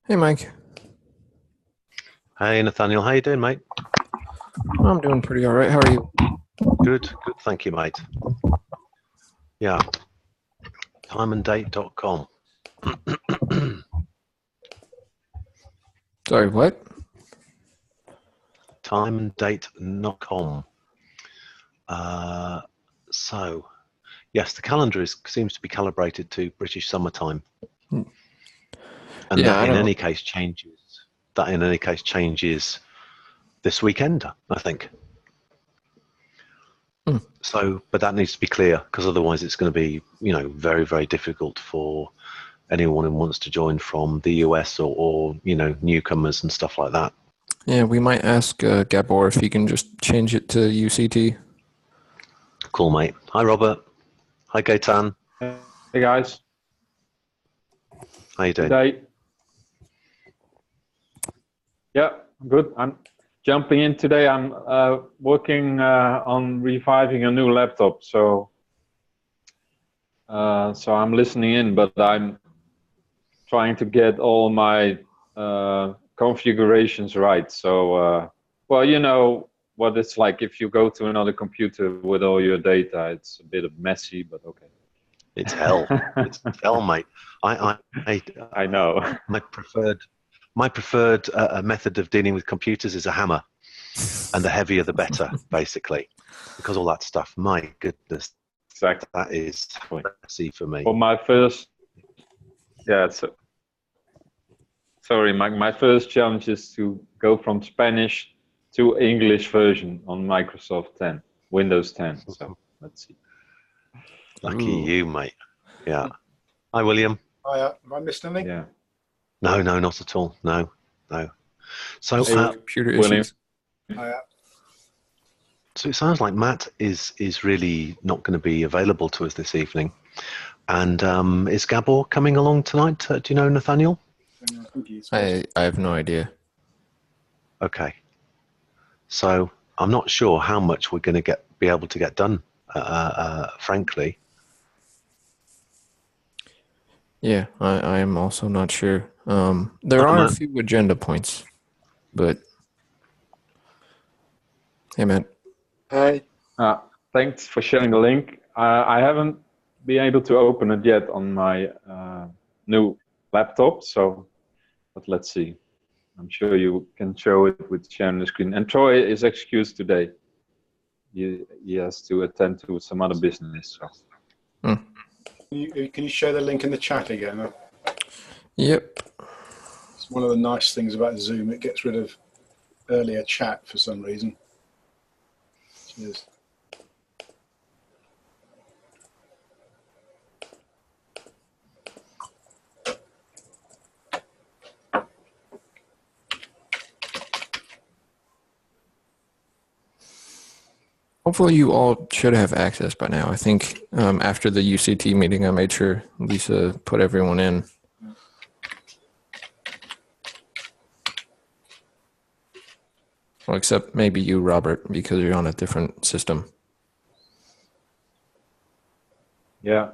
Hey, Mike. Hey Nathaniel, how you doing, mate? I'm doing pretty all right. How are you? Good, thank you, mate. Yeah, timeanddate.com. Sorry, what? Timeanddate.com. So, yes, the calendar seems to be calibrated to British summertime, and Yeah, that I in don't. any case changes. That in any case changes this weekend, I think. Hmm. So, but that needs to be clear because otherwise it's going to be, very, very difficult for anyone who wants to join from the US or newcomers and stuff like that. Yeah, we might ask Gabor if he can just change it to UCT. Cool, mate. Hi, Robert. Hi, Gaetan. Hey guys, How you good doing? day. Yeah, good. I'm jumping in today. I'm working on reviving a new laptop, so I'm listening in, but I'm trying to get all my configurations right. So, well, you know what it's like if you go to another computer with all your data. It's a bit of messy, but okay. It's hell. It's hell, mate. I know. My preferred method of dealing with computers is a hammer, and the heavier the better, basically, because all that stuff. My goodness, Exactly. that is messy for me. For my first, yeah, sorry, my first challenge is to go from Spanish to English version on Microsoft 10, Windows 10. So let's see. Lucky Ooh. you, mate. Yeah. Hi, William. Have I missed anything? Yeah. No, not at all. No. So, Just Hey, computer William. issues. so it sounds like Matt is really not going to be available to us this evening. And is Gabor coming along tonight? Do you know, Nathaniel? I think he's I have no idea. Okay. So I'm not sure how much we're going to be able to get done, frankly. Yeah, I am also not sure. There Hi, are a Matt. few agenda points, but hey, Matt. Hey. Thanks for sharing the link. I haven't been able to open it yet on my new laptop, but let's see. I'm sure you can show it with sharing the screen. And Troy is excused today. He has to attend to some other business. So. Can you share the link in the chat again? Yep. It's one of the nice things about Zoom. It gets rid of earlier chat for some reason. Cheers. Hopefully, you all should have access by now. I think after the UCT meeting, I made sure Lisa put everyone in. Well, except maybe you, Robert, because you're on a different system. Yeah.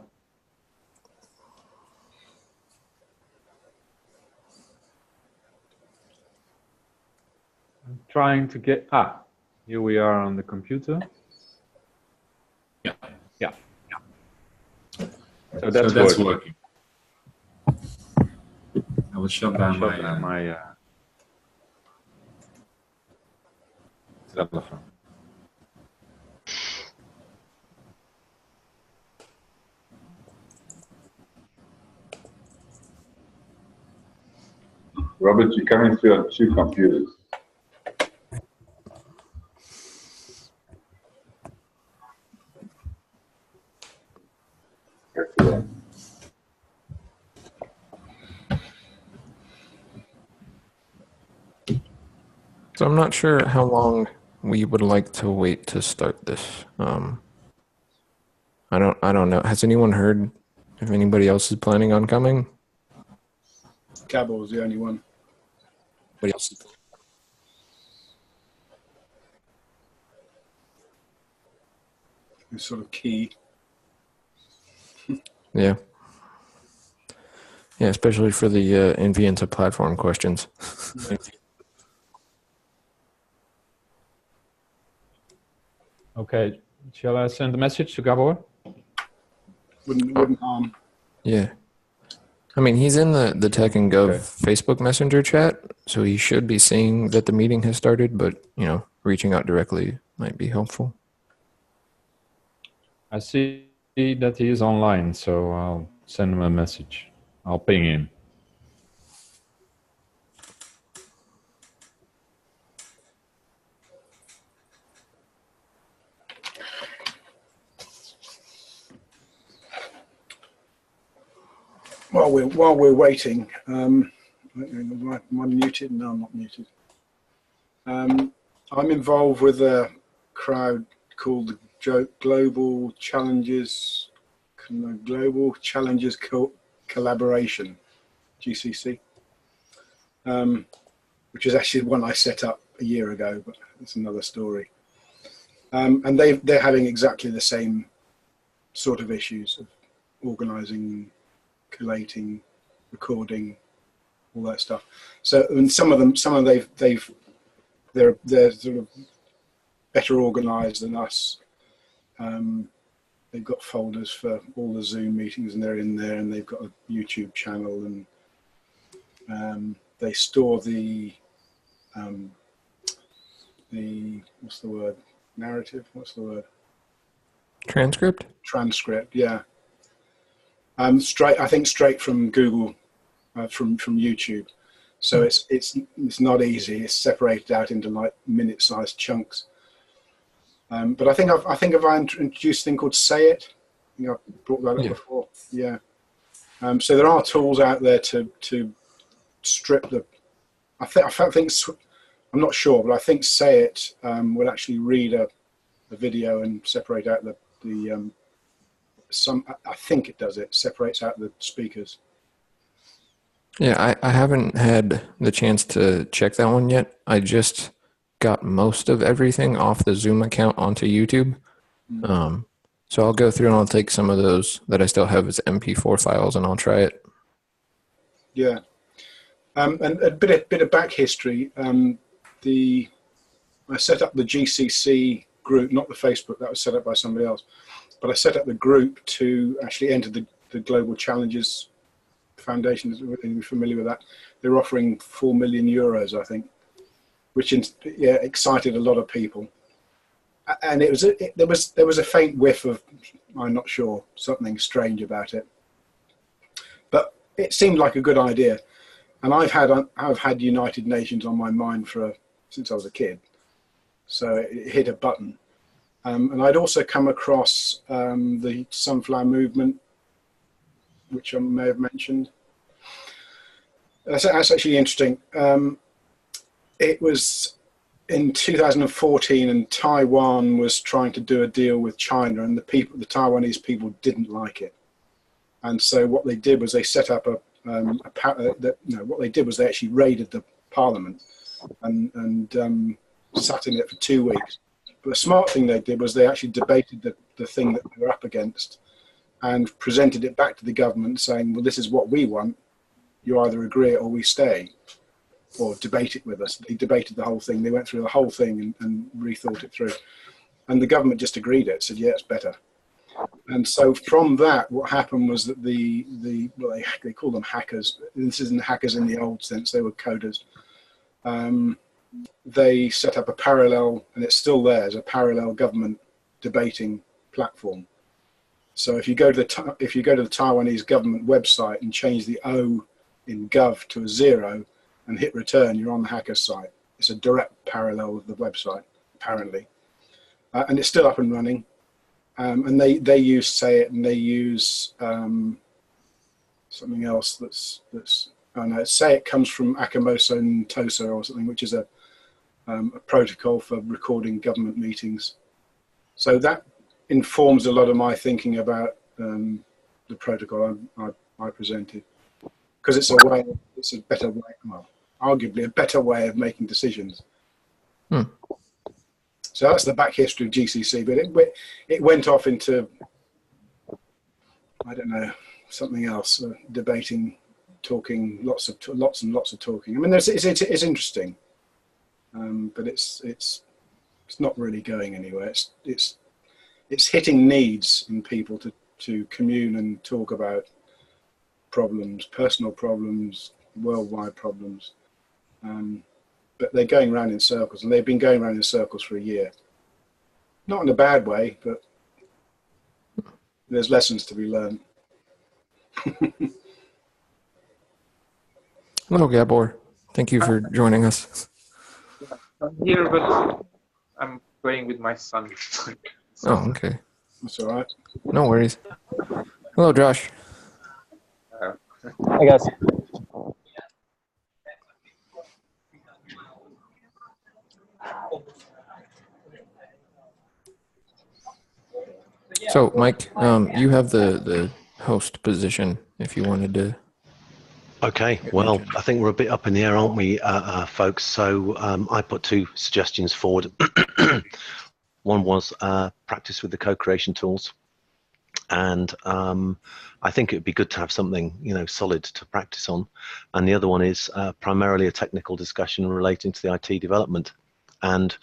I'm trying to get, here we are on the computer. Yeah. So that's working. I will shut down my telephone. Robert, you're coming through on two computers. So I'm not sure how long we would like to wait to start this. I don't know. Has anyone heard if anybody else is planning on coming? Gabor's the only one. Anybody else? Who's sort of key. Yeah. Yeah, especially for the NV into platform questions. Okay, shall I send a message to Gabor? Wouldn't harm. Yeah. I mean, he's in the Tech and Gov Okay. Facebook Messenger chat, so he should be seeing that the meeting has started, but, reaching out directly might be helpful. I see that he is online, so I'll send him a message. I'll ping him. While we're waiting, am I muted? No, I'm not muted. I'm involved with a crowd called Global Challenges Collaboration, GCC, which is actually one I set up a year ago, but it's another story. And they're having exactly the same sort of issues of organising, collating, recording, all that stuff. So, and some of them they're sort of better organised than us. They've got folders for all the Zoom meetings, and they're in there, and they've got a YouTube channel, and they store the what's the word? Narrative? What's the word? Transcript? Transcript, yeah. I think straight from Google, from YouTube. So it's not easy. It's separated out into like minute-sized chunks. But I think I've introduced a thing called Say It. I think I've brought that up before. Yeah. So there are tools out there to strip the. I think I'm not sure, but I think Say It will actually read a video and separate out the I think it does it, separates out the speakers. Yeah, I haven't had the chance to check that one yet. I just got most of everything off the Zoom account onto YouTube. So I'll go through and I'll take some of those that I still have as MP4 files and I'll try it. Yeah. And a bit of back history. I set up the GCC group, not the Facebook, that was set up by somebody else. But I set up the group to actually enter the Global Challenges Foundation. Are you familiar with that? They're offering 4 million euros, I think, which excited a lot of people. And there was a faint whiff of, I'm not sure, something strange about it. But it seemed like a good idea. And I've had United Nations on my mind since I was a kid. So it hit a button. And I'd also come across the Sunflower Movement, which I may have mentioned. That's actually interesting. It was in 2014, and Taiwan was trying to do a deal with China, and the Taiwanese people didn't like it. And so what they did was they set up what they did was they actually raided the parliament and sat in it for 2 weeks. But the smart thing they did was they actually debated the thing that they were up against and presented it back to the government saying, well, this is what we want. You either agree or we stay, or debate it with us. They debated the whole thing. They went through the whole thing and rethought it through. And the government just agreed it, said, yeah, it's better. And so from that, what happened was that they call them hackers. This isn't hackers in the old sense. They were coders. They set up a parallel, and it's still there, as a parallel government debating platform. So if you go to the Taiwanese government website and change the O in Gov to a 0 and hit return, you're on the hacker's site. It's a direct parallel of the website, apparently, and it's still up and running. And they use Say It, and they use something else that's oh no, Say It comes from Akamoso and Tosa or something, which is a protocol for recording government meetings. So that informs a lot of my thinking about the protocol I presented, because it's a better way, well, arguably a better way of making decisions. So that's the back history of GCC, but it went off into, I don't know, something else, debating talking, lots and lots of talking. I mean, it's interesting, but it's not really going anywhere. It's hitting needs in people to commune and talk about problems, personal problems, worldwide problems. But they're going around in circles, and they've been going around in circles for a year. Not in a bad way, but there's lessons to be learned. Hello, Gabor. Thank you for joining us. I'm here, but I'm playing with my son. Oh, okay. That's all right. No worries. Hello, Josh. Hi, guys. So, Mike, you have the host position if you wanted to. Okay, well, I think we're a bit up in the air, aren't we, folks? So I put two suggestions forward. One was practice with the co-creation tools, and I think it would be good to have something, solid to practice on. And the other one is primarily a technical discussion relating to the IT development. And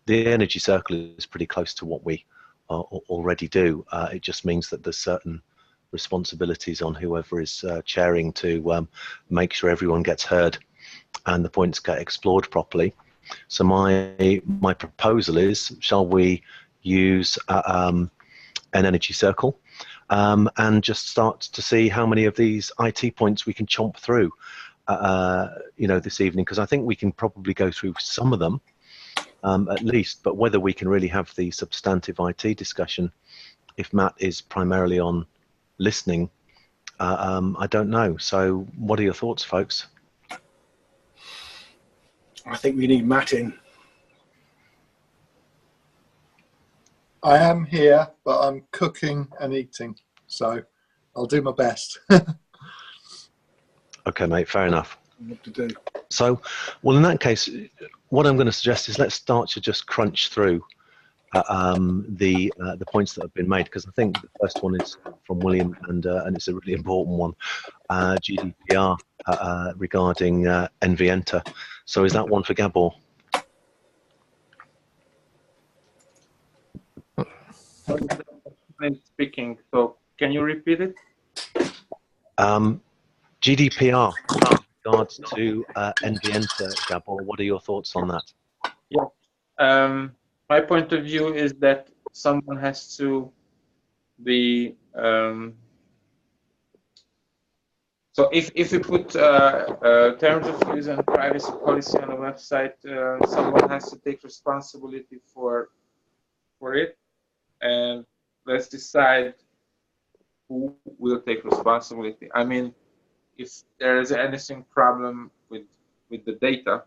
the energy circle is pretty close to what we already do. It just means that there's certain responsibilities on whoever is chairing to make sure everyone gets heard and the points get explored properly. So my proposal is, shall we use an energy circle and just start to see how many of these IT points we can chomp through this evening, because I think we can probably go through some of them at least, but whether we can really have the substantive IT discussion if Matt is primarily on listening, I don't know. So what are your thoughts, folks? I think we need Matt in. I am here, but I'm cooking and eating, so I'll do my best. Okay, mate, fair enough. What to do? So, well, in that case, what I'm going to suggest is let's start to just crunch through the points that have been made, because I think the first one is from William, and it's a really important one, GDPR regarding NV-Enter. So is that one for Gabor? Speaking, so can you repeat it? GDPR with regards to NV-Enter, Gabor, what are your thoughts on that? Yeah. My point of view is that someone has to be so if you put terms of use and privacy policy on a website, someone has to take responsibility for it, and let's decide who will take responsibility. I mean, if there is anything problem with the data,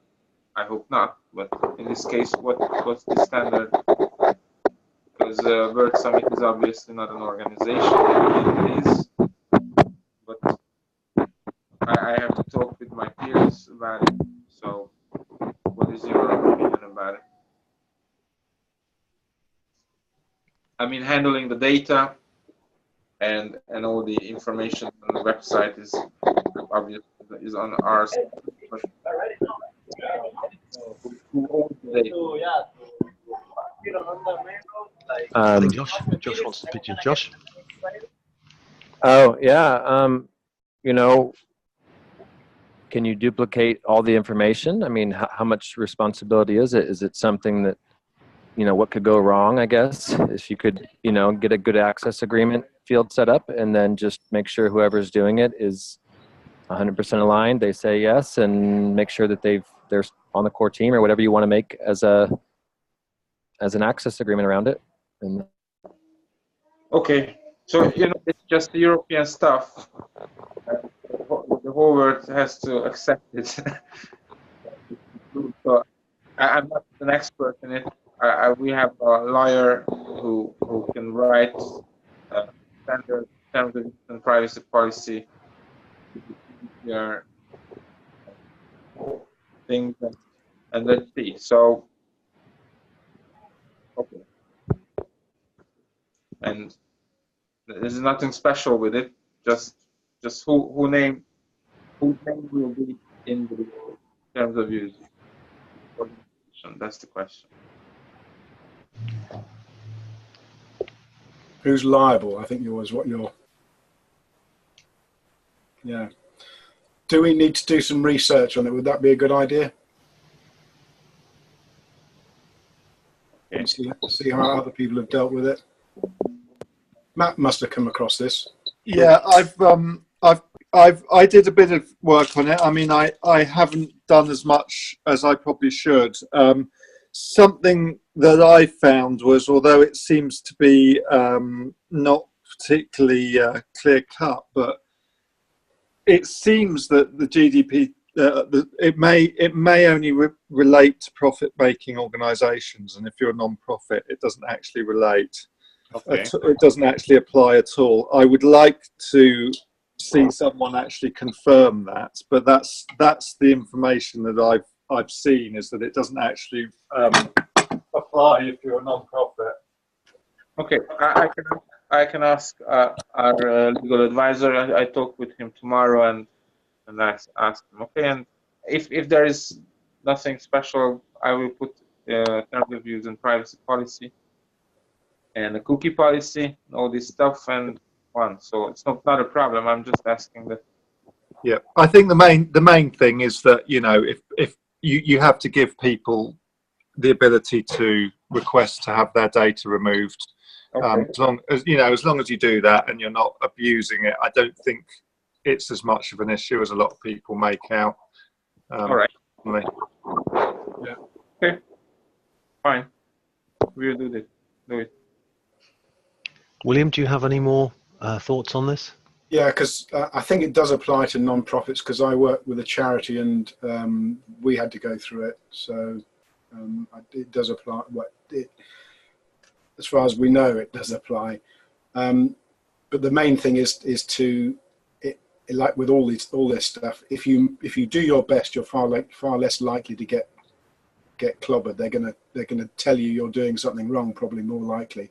I hope not, but in this case, what's the standard? Because Word Summit is obviously not an organization, it is, but I have to talk with my peers about it. So what is your opinion about it? I mean, handling the data and all the information on the website is obviously is on our side. Who owns the data? I think Josh wants to pitch in. Josh? Oh, yeah. Can you duplicate all the information? I mean, how much responsibility is it? Is it something that, what could go wrong, I guess? If you could, get a good access agreement field set up and then just make sure whoever's doing it is 100% aligned. They say yes, and make sure that they're on the core team or whatever you want to make as an access agreement around it. And okay, so it's just the European stuff. The whole world has to accept it. So I'm not an expert in it. We have a lawyer who can write standard terms and privacy policy. Things and let's see. So okay, and there's nothing special with it. Just who name whose name will be in the terms of use? That's the question. Who's liable? I think was what you're. Yeah. Do we need to do some research on it? Would that be a good idea? Okay. See how other people have dealt with it. Matt must have come across this. Yeah, I did a bit of work on it. I mean, I haven't done as much as I probably should. Something that I found was, although it seems to be not particularly clear cut, but it seems that the GDP it may only relate to profit-making organisations, and if you're a non-profit, it doesn't actually relate. Okay. It doesn't actually apply at all. I would like to see someone actually confirm that, but that's the information that I've seen, is that it doesn't actually apply if you're a non-profit. Okay, I can ask our legal advisor. I talk with him tomorrow and ask him. Okay, and if there is nothing special, I will put terms of use and privacy policy and a cookie policy, and all this stuff, and one. So it's not a problem. I'm just asking that. Yeah, I think the main thing is that, you know, if you have to give people the ability to request to have their data removed. Okay. As long as you do that and you're not abusing it, I don't think it's as much of an issue as a lot of people make out. All right. Yeah. Okay. Fine. We'll do it. William, do you have any more thoughts on this? Yeah, because I think it does apply to non-profits, because I work with a charity and we had to go through it. So it does apply. As far as we know, it does apply. But the main thing is to, like with all this stuff, if you do your best, you're far less likely to get clobbered. They're gonna tell you you're doing something wrong, probably more likely.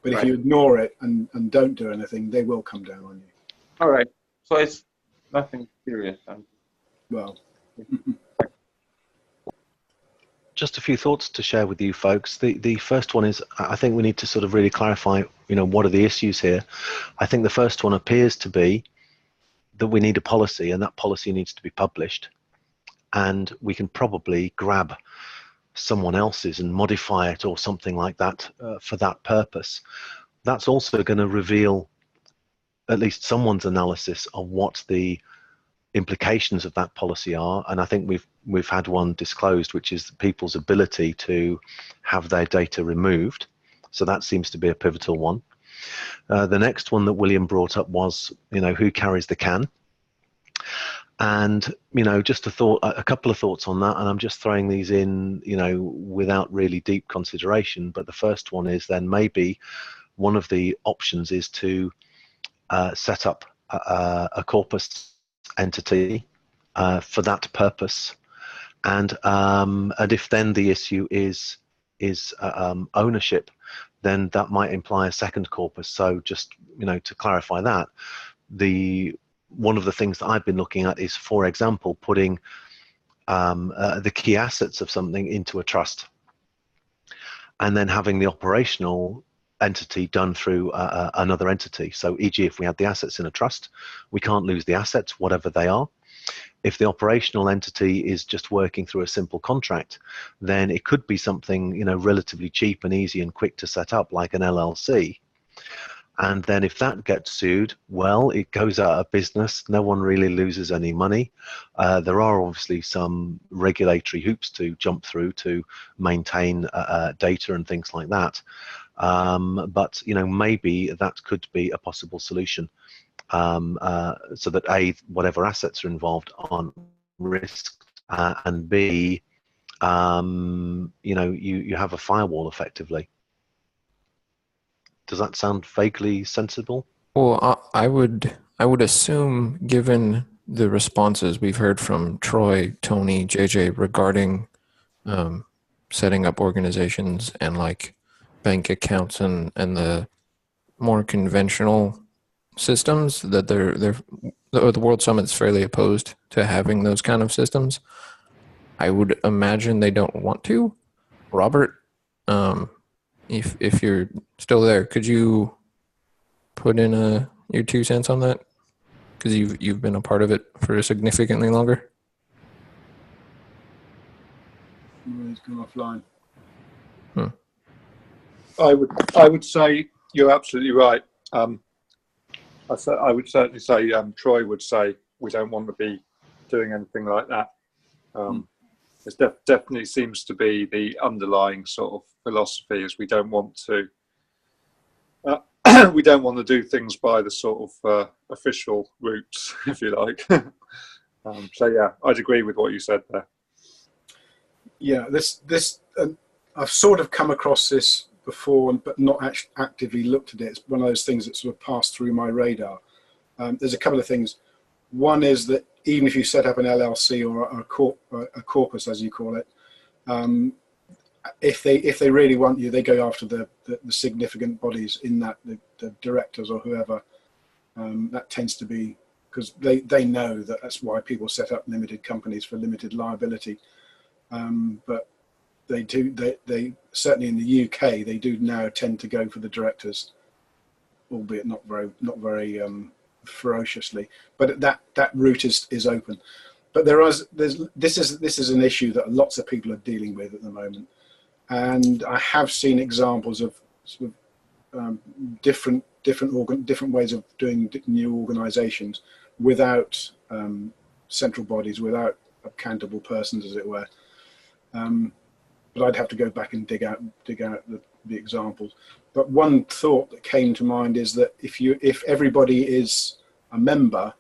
But if you ignore it and don't do anything, they will come down on you. All right. So it's nothing serious. Well. Just a few thoughts to share with you folks. The first one is, I think we need to sort of really clarify, you know, what are the issues here. I think the first one appears to be that we need a policy, and that policy needs to be published, and we can probably grab someone else's and modify it or something like that for that purpose. That's also going to reveal at least someone's analysis of what the implications of that policy are, and I think we've had one disclosed, which is people's ability to have their data removed. So that seems to be a pivotal one. The next one that William brought up was, you know, who carries the can, and you know, just a couple of thoughts on that, and I'm just throwing these in, you know, without really deep consideration. But the first one is then maybe one of the options is to set up a corpus entity for that purpose, and if then the issue is ownership, then that might imply a second corpus. So just, you know, to clarify that, one of the things that I've been looking at is, for example, putting the key assets of something into a trust, and then having the operational entity done through another entity. So e.g., if we had the assets in a trust, we can't lose the assets, whatever they are. If the operational entity is just working through a simple contract, then it could be something, you know, relatively cheap and easy and quick to set up, like an LLC. And then if that gets sued, well, it goes out of business. No one really loses any money. There are obviously some regulatory hoops to jump through to maintain data and things like that. But, you know, maybe that could be a possible solution, so that A, whatever assets are involved aren't risked, and B, you know, you have a firewall effectively. Does that sound vaguely sensible? Well, I would assume, given the responses we've heard from Troy, Tony, JJ regarding setting up organizations and like bank accounts and the more conventional systems, that they're the World Summit's fairly opposed to having those kind of systems. I would imagine they don't want to. Robert, if you're still there, could you put in your 2 cents on that? Because you've been a part of it for significantly longer. He's gone offline. I would say you're absolutely right. I would certainly say Troy would say we don't want to be doing anything like that. It definitely seems to be the underlying sort of philosophy is we don't want to do things by the sort of official routes, if you like. So yeah, I'd agree with what you said there. Yeah, I've sort of come across this before, but not actually actively looked at it. It's one of those things that sort of passed through my radar. There's a couple of things. One is that even if you set up an LLC or a corpus, as you call it, if they really want you, they go after the significant bodies in that, the directors or whoever. That tends to be because they know that's why people set up limited companies for limited liability. But they certainly in the UK they do now tend to go for the directors, albeit not very ferociously. But that route is open. But this is an issue that lots of people are dealing with at the moment, and I have seen examples of sort of different ways of doing new organisations without central bodies, without accountable persons, as it were. But I'd have to go back and dig out the examples. But one thought that came to mind is that if everybody is a member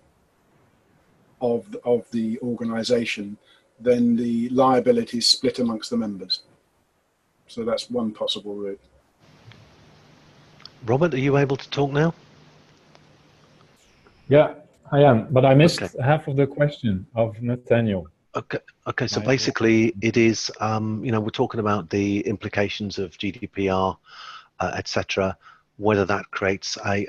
of the organisation, then the liability is split amongst the members. So that's one possible route. Robert, are you able to talk now? Yeah, I am, but I missed half of the question of Nathaniel. Okay. So basically, it is we're talking about the implications of GDPR, etc. Whether that creates a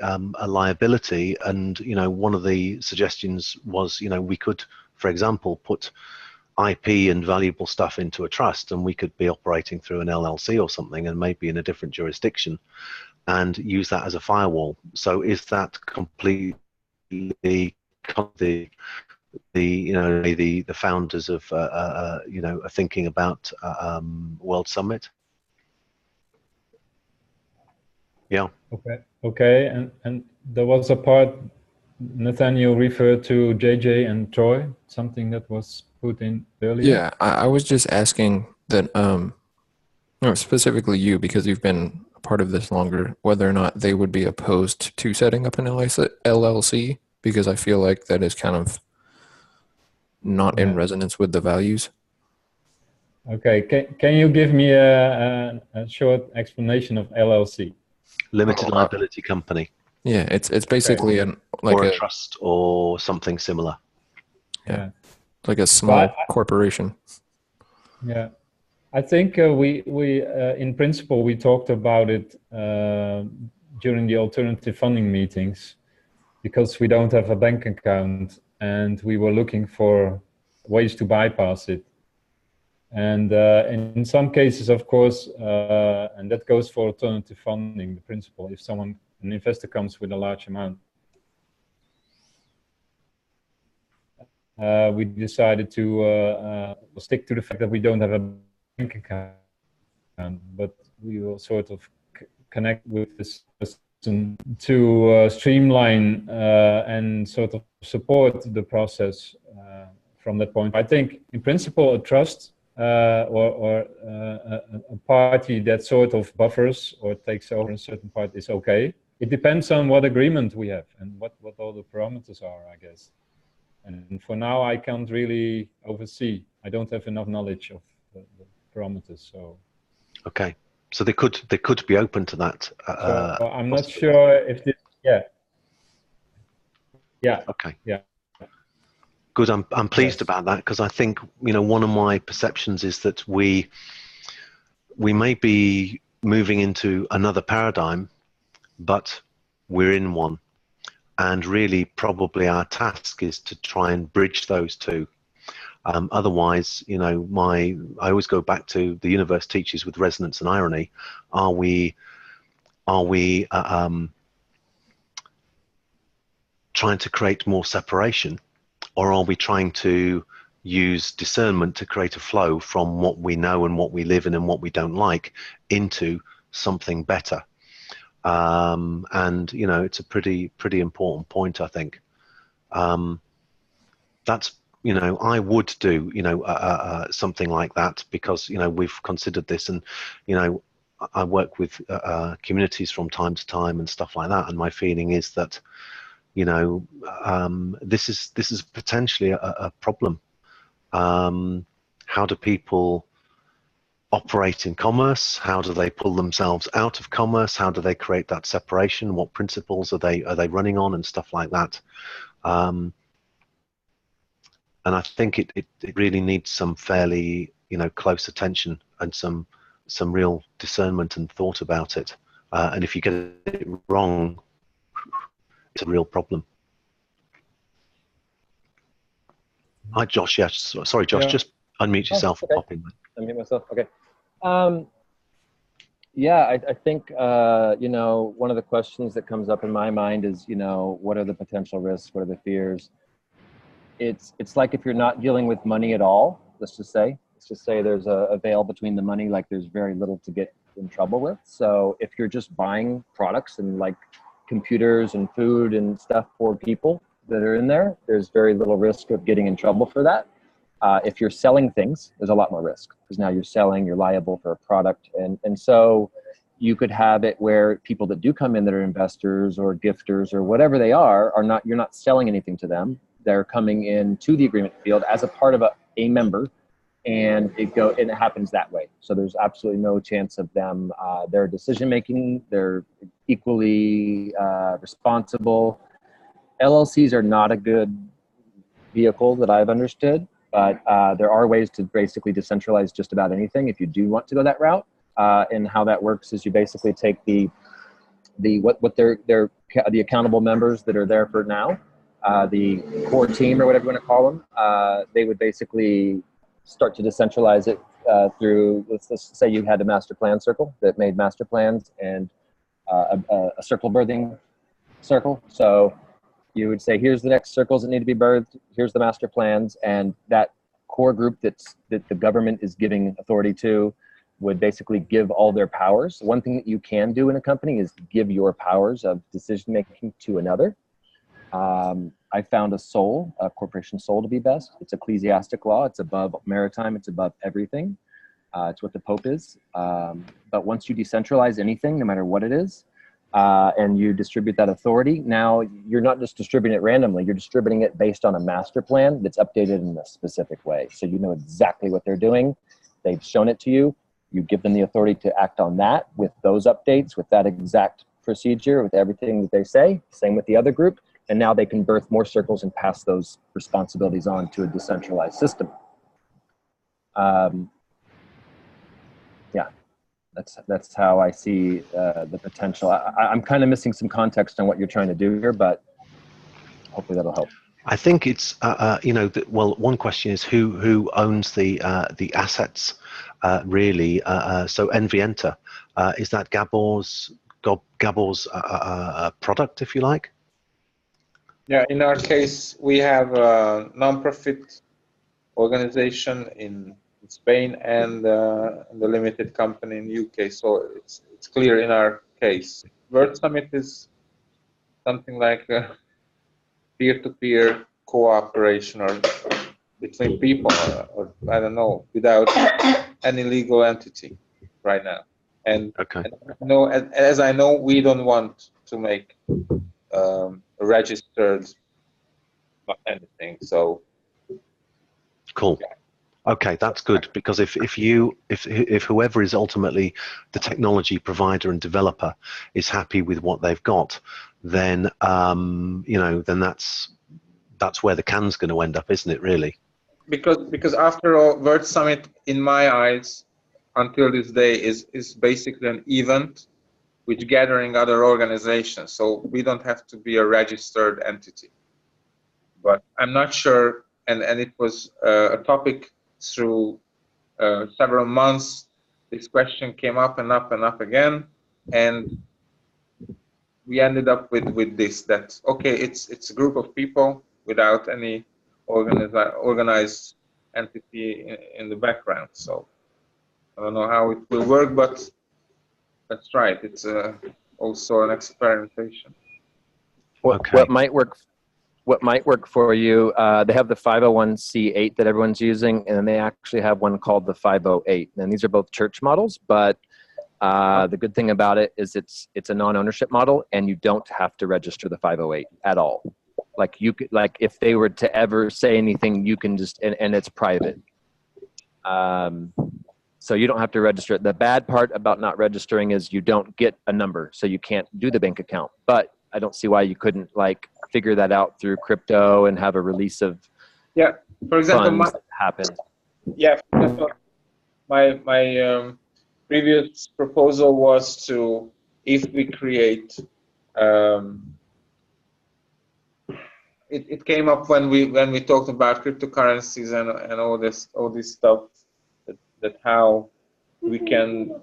liability, and one of the suggestions was we could, for example, put IP and valuable stuff into a trust, and we could be operating through an LLC or something, and maybe in a different jurisdiction, and use that as a firewall. So is that completely the founders of are thinking about World Summit? Yeah. Okay. And there was a part Nathaniel referred to JJ and Troy, something that was put in earlier. Yeah, I was just asking that, specifically you, because you've been a part of this longer, whether or not they would be opposed to setting up an LLC, because I feel like that is kind of not in resonance with the values. Okay, can you give me a short explanation of LLC? Limited liability company. Yeah, it's basically a trust or something similar. Yeah, like a small corporation. Yeah, I think we in principle we talked about it during the alternative funding meetings, because we don't have a bank account and we were looking for ways to bypass it. And in some cases, of course, and that goes for alternative funding, the principle, if an investor comes with a large amount, we decided to stick to the fact that we don't have a bank account, but we will sort of connect with this person to streamline and sort of support the process from that point. I think, in principle, a trust or a party that sort of buffers or takes over a certain part is okay. It depends on what agreement we have and what all the parameters are, I guess. And for now, I can't really oversee. I don't have enough knowledge of the parameters. So. Okay, so they could be open to that. So I'm not sure if this. Yeah. Okay. Yeah. Good. I'm pleased about that, because I think one of my perceptions is that we may be moving into another paradigm, but we're in one. And really, probably our task is to try and bridge those two. Otherwise, you know, I always go back to the universe teaches with resonance and irony. Are we trying to create more separation, or are we trying to use discernment to create a flow from what we know and what we live in and what we don't like into something better? And you know, it's a pretty important point, I think. That's, you know, I would do, you know, something like that, because, you know, we've considered this, and, you know, I work with communities from time to time and stuff like that, and my feeling is that, you know, this is potentially a problem. How do people operate in commerce? How do they pull themselves out of commerce? How do they create that separation? What principles are they running on, and stuff like that? And I think it really needs some fairly, you know, close attention and some real discernment and thought about it. And if you get it wrong, it's a real problem. Hi, Josh. Yeah, sorry, Josh. Yeah. Just unmute yourself and pop in. Unmute myself. Okay. Yeah, I think, you know, one of the questions that comes up in my mind is, you know, what are the potential risks? What are the fears? It's like if you're not dealing with money at all, let's just say there's a veil between the money, like there's very little to get in trouble with. So if you're just buying products and like computers and food and stuff for people that are in there, there's very little risk of getting in trouble for that. If you're selling things, there's a lot more risk, because now you're liable for a product. And so you could have it where people that do come in that are investors or gifters or whatever they are not, you're not selling anything to them. They're coming into the agreement field as a part of a member, and it happens that way. So there's absolutely no chance of them, their decision making, they're equally responsible. LLCs are not a good vehicle that I've understood, but there are ways to basically decentralize just about anything if you do want to go that route. And how that works is you basically take the accountable members that are there for now, the core team or whatever you want to call them, they would basically start to decentralize it through, let's just say you had a master plan circle that made master plans and a circle birthing circle. So you would say, here's the next circles that need to be birthed, here's the master plans, and that core group that the government is giving authority to would basically give all their powers. One thing that you can do in a company is give your powers of decision making to another. I found a corporation soul to be best. It's ecclesiastic law. It's above maritime. It's above everything. It's what the Pope is. But once you decentralize anything, no matter what it is, and you distribute that authority, now you're not just distributing it randomly. You're distributing it based on a master plan that's updated in a specific way. So you know exactly what they're doing. They've shown it to you. You give them the authority to act on that with those updates, with that exact procedure, with everything that they say. Same with the other group. And now they can birth more circles and pass those responsibilities on to a decentralized system. Yeah, that's how I see the potential. I'm kind of missing some context on what you're trying to do here, but hopefully that'll help. I think it's you know, well, one question is who owns the assets, really. So Envienta, is that Gabor's product, if you like? Yeah, in our case, we have a non-profit organization in Spain and the limited company in UK. So it's clear in our case. Word Summit is something like a peer-to-peer cooperation or between people, or I don't know, without any legal entity right now. And, okay. And as I know, we don't want to make registered anything. So cool. Okay, that's good, because if whoever is ultimately the technology provider and developer is happy with what they've got, then you know, then that's where the can's going to end up, isn't it? Really? Because after all, Word Summit, in my eyes, until this day, is basically an event with gathering other organizations. So we don't have to be a registered entity. But I'm not sure, and it was a topic through several months. This question came up and up and up again, and we ended up with this, that okay, it's a group of people without any organized entity in the background. So I don't know how it will work, but let's try it. It's also an experimentation. What might work for you, they have the 501c8 that everyone's using, and then they actually have one called the 508. And these are both church models, but the good thing about it is it's a non-ownership model, and you don't have to register the 508 at all. Like you could, like if they were to ever say anything, you can just, and it's private. So you don't have to register it. The bad part about not registering is you don't get a number, so you can't do the bank account. But I don't see why you couldn't like figure that out through crypto and have a release of for example, happen. Yeah, my previous proposal was to, if we create, it came up when we talked about cryptocurrencies and all this stuff, that how we can.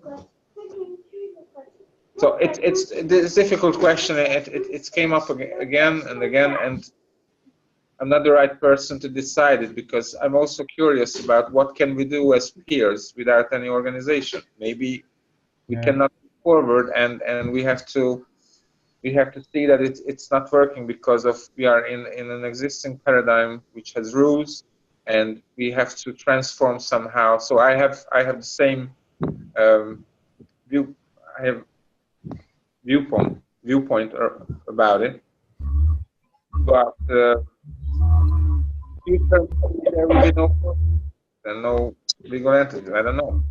So it's a difficult question. It came up again and again, and I'm not the right person to decide it, because I'm also curious about what can we do as peers without any organization. Maybe we cannot move forward, and we have to see that it's not working because of we are in an existing paradigm which has rules, and we have to transform somehow. So I have the same viewpoint about it, but future there will be no legal entity. I don't know.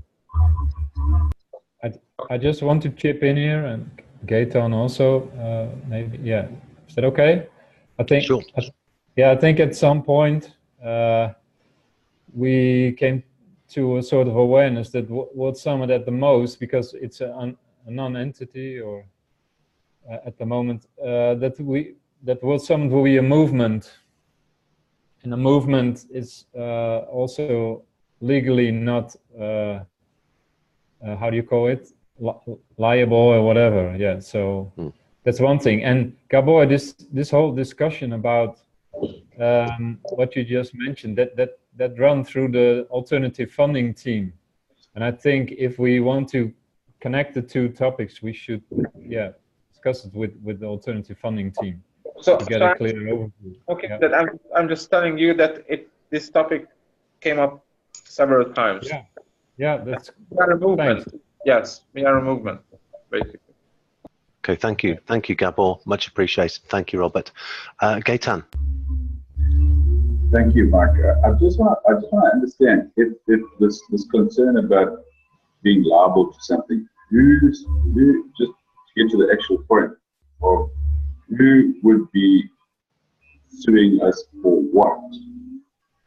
I just want to chip in here, and Gaetan also, maybe, yeah. Is that okay? I think, sure. I think at some point we came to a sort of awareness that what summoned at the most, because it's a non-entity, or at the moment, that what summoned will be a movement. And a movement is also legally not, how do you call it? Liable or whatever. Yeah, so that's one thing. And Gabor, this whole discussion about what you just mentioned, that run through the alternative funding team. And I think if we want to connect the two topics, we should discuss it with the alternative funding team. So to get a clear overview. Okay, that I'm just telling you that this topic came up several times. Yeah, that's. We are a movement. Thanks. Yes, we are a movement, basically. Okay, thank you, Gabor. Much appreciated. Thank you, Robert. Gaetan. Thank you, Mark. I just want to understand if this concern about being liable to something, who just to get to the actual point of who would be suing us for what?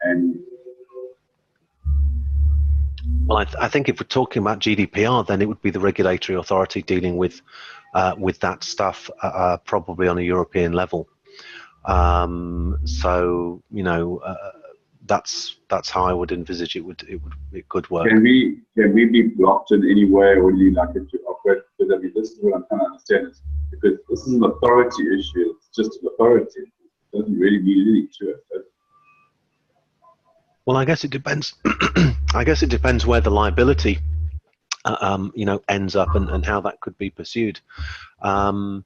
And well, I think if we're talking about GDPR, then it would be the regulatory authority dealing with that stuff, probably on a European level. So that's how I would envisage it could work. Can we be blocked in any way, or would you like it to operate? Because I mean, this is what I'm trying to understand, is because this is an authority issue. It's just an authority. It doesn't really mean anything to it. Well, I guess it depends. I guess it depends where the liability, ends up and how that could be pursued. But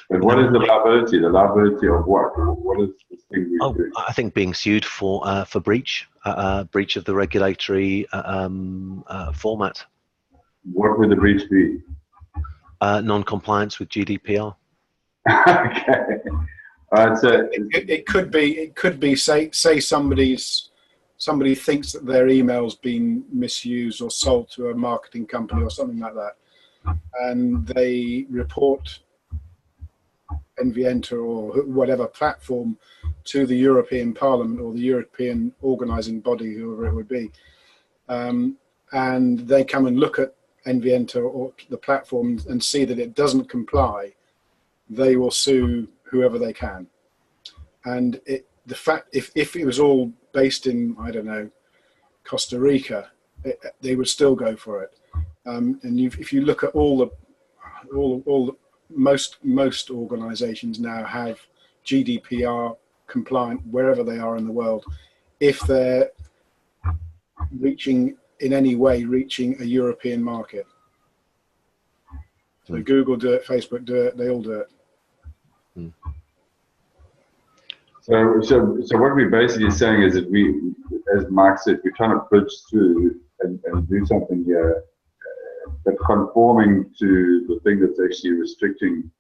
what is the liability? The liability of what? What is this thing we're doing? I think being sued for breach of the regulatory format. What would the breach be? Non-compliance with GDPR. Okay. So it could be say somebody thinks that their email's been misused or sold to a marketing company or something like that, and they report Envienter or whatever platform to the European Parliament or the European organising body, whoever it would be, and they come and look at Enviento or the platform and see that it doesn't comply, they will sue whoever they can. And the fact, if it was all based in, I don't know, Costa Rica, they would still go for it. And if you look at most organizations now have GDPR compliant wherever they are in the world, if they're in any way reaching a European market. So Google do it, Facebook do it, they all do it. So what we're basically saying is that we, as Mark said, we're trying to bridge through and do something here, but conforming to the thing that's actually restricting.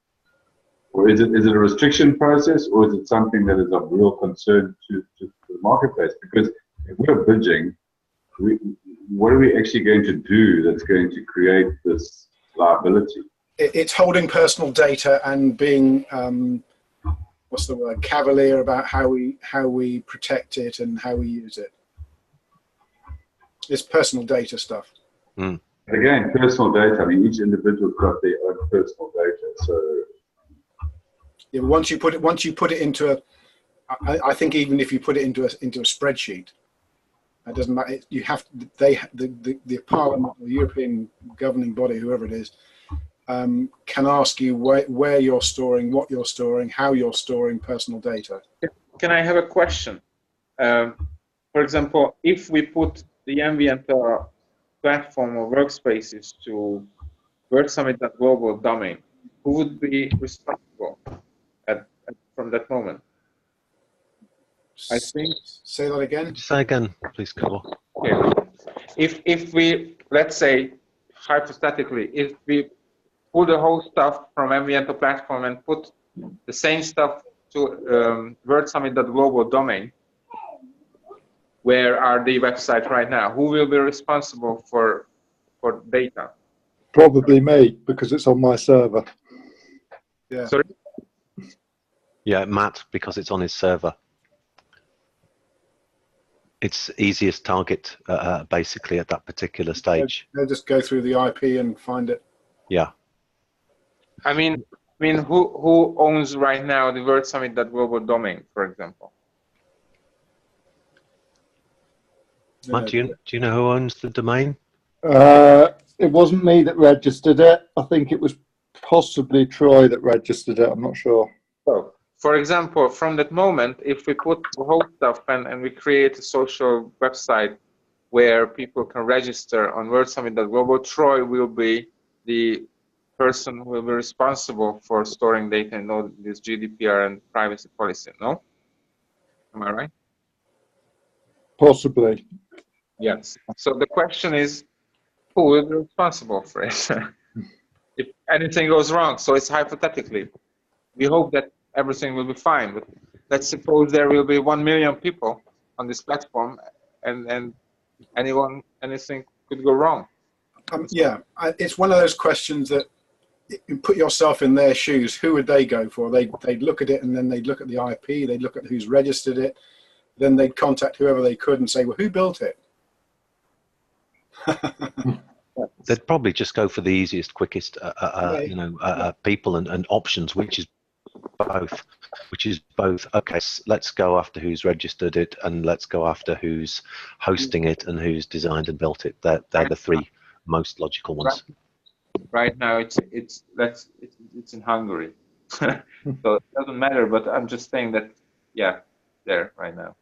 Or is it a restriction process, or is it something that is of real concern to the marketplace? Because if we're bridging, what are we actually going to do that's going to create this liability? It's holding personal data and being what's the word, cavalier about how we protect it and how we use it. It's personal data stuff. Again, personal data. I mean, each individual's got their own personal data. So yeah, once you put it into I think even if you put it into a spreadsheet, it doesn't matter. You have the Parliament, the European governing body, whoever it is, can ask you where you're storing, what you're storing, how you're storing personal data. Can I have a question? For example, if we put the Enviento platform or workspaces to WordSummit.global domain, who would be responsible from that moment? I think. Say that again. Say again, please, Gabor. Okay. If we, let's say, hypothetically, if we pull the whole stuff from Enviento platform and put the same stuff to WordSummit.global domain, where are the websites right now? Who will be responsible for data? Probably me, because it's on my server. Yeah. Sorry? Yeah, Matt, because it's on his server. It's easiest target, basically, at that particular stage. They'll just go through the IP and find it. Yeah. I mean, who owns right now the WordSummit.global domain, for example? Matt, do you know who owns the domain? It wasn't me that registered it. I think it was possibly Troy that registered it. I'm not sure. So, for example, from that moment, if we put the whole stuff and we create a social website where people can register on WordSummit.global, Troy will be the person who will be responsible for storing data and all this GDPR and privacy policy, no? Am I right? Possibly. Yes. So the question is, who will be responsible for it? If anything goes wrong, so it's hypothetically. We hope that everything will be fine, but let's suppose there will be 1 million people on this platform and anything could go wrong. Yeah, it's one of those questions that you put yourself in their shoes. Who would they go for? They'd look at it and then they'd look at the IP, they'd look at who's registered it, then they'd contact whoever they could and say, well, who built it? They'd probably just go for the easiest, quickest, people and options, which is both. Okay, let's go after who's registered it, and let's go after who's hosting it and who's designed and built it. They're the three most logical ones. Right now, it's in Hungary, so it doesn't matter. But I'm just saying that, yeah, there right now.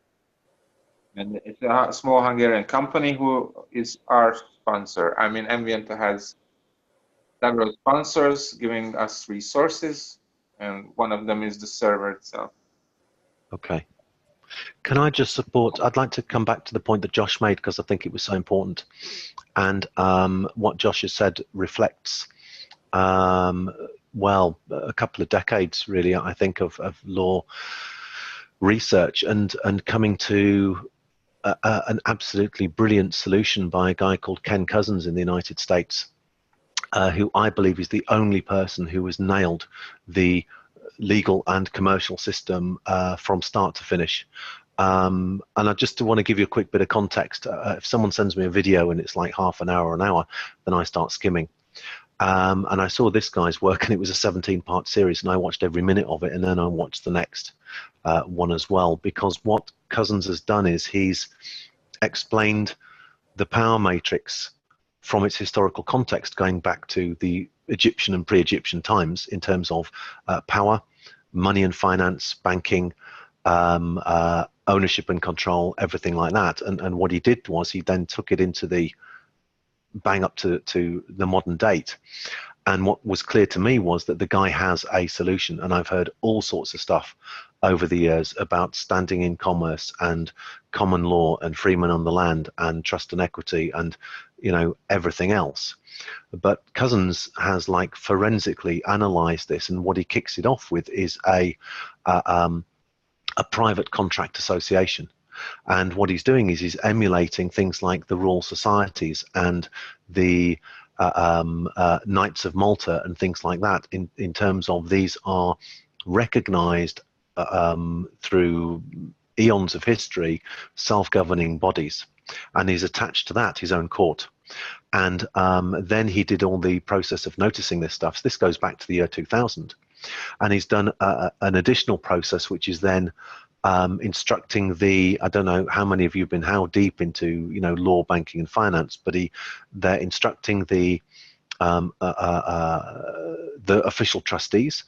And it's a small Hungarian company who is our sponsor. I mean, Enviento has several sponsors giving us resources, and one of them is the server itself. Okay. Can I just support? I'd like to come back to the point that Josh made, because I think it was so important. And what Josh has said reflects, well, a couple of decades, really, I think, of law research and coming to an absolutely brilliant solution by a guy called Ken Cousins in the United States, who I believe is the only person who has nailed the legal and commercial system from start to finish. And I just want to give you a quick bit of context. If someone sends me a video and it's like half an hour or an hour, then I start skimming. And I saw this guy's work, and it was a 17-part series, and I watched every minute of it, and then I watched the next one as well, because what Cousins has done is he's explained the power matrix from its historical context, going back to the Egyptian and pre-Egyptian times in terms of power, money and finance, banking, ownership and control, everything like that. And what he did was he then took it into the bang up to the modern date. And what was clear to me was that the guy has a solution. And I've heard all sorts of stuff over the years about standing in commerce and common law and freemen on the land and trust and equity and, you know, everything else. But Cousins has like forensically analyzed this, and what he kicks it off with is a private contract association. And what he's doing is he's emulating things like the Royal Societies and the Knights of Malta and things like that, in terms of these are recognized through eons of history, self-governing bodies. And he's attached to that his own court. And then he did all the process of noticing this stuff. So this goes back to the year 2000. And he's done an additional process, which is then instructing the, I don't know how many of you have been how deep into, you know, law, banking and finance, but they're instructing the official trustees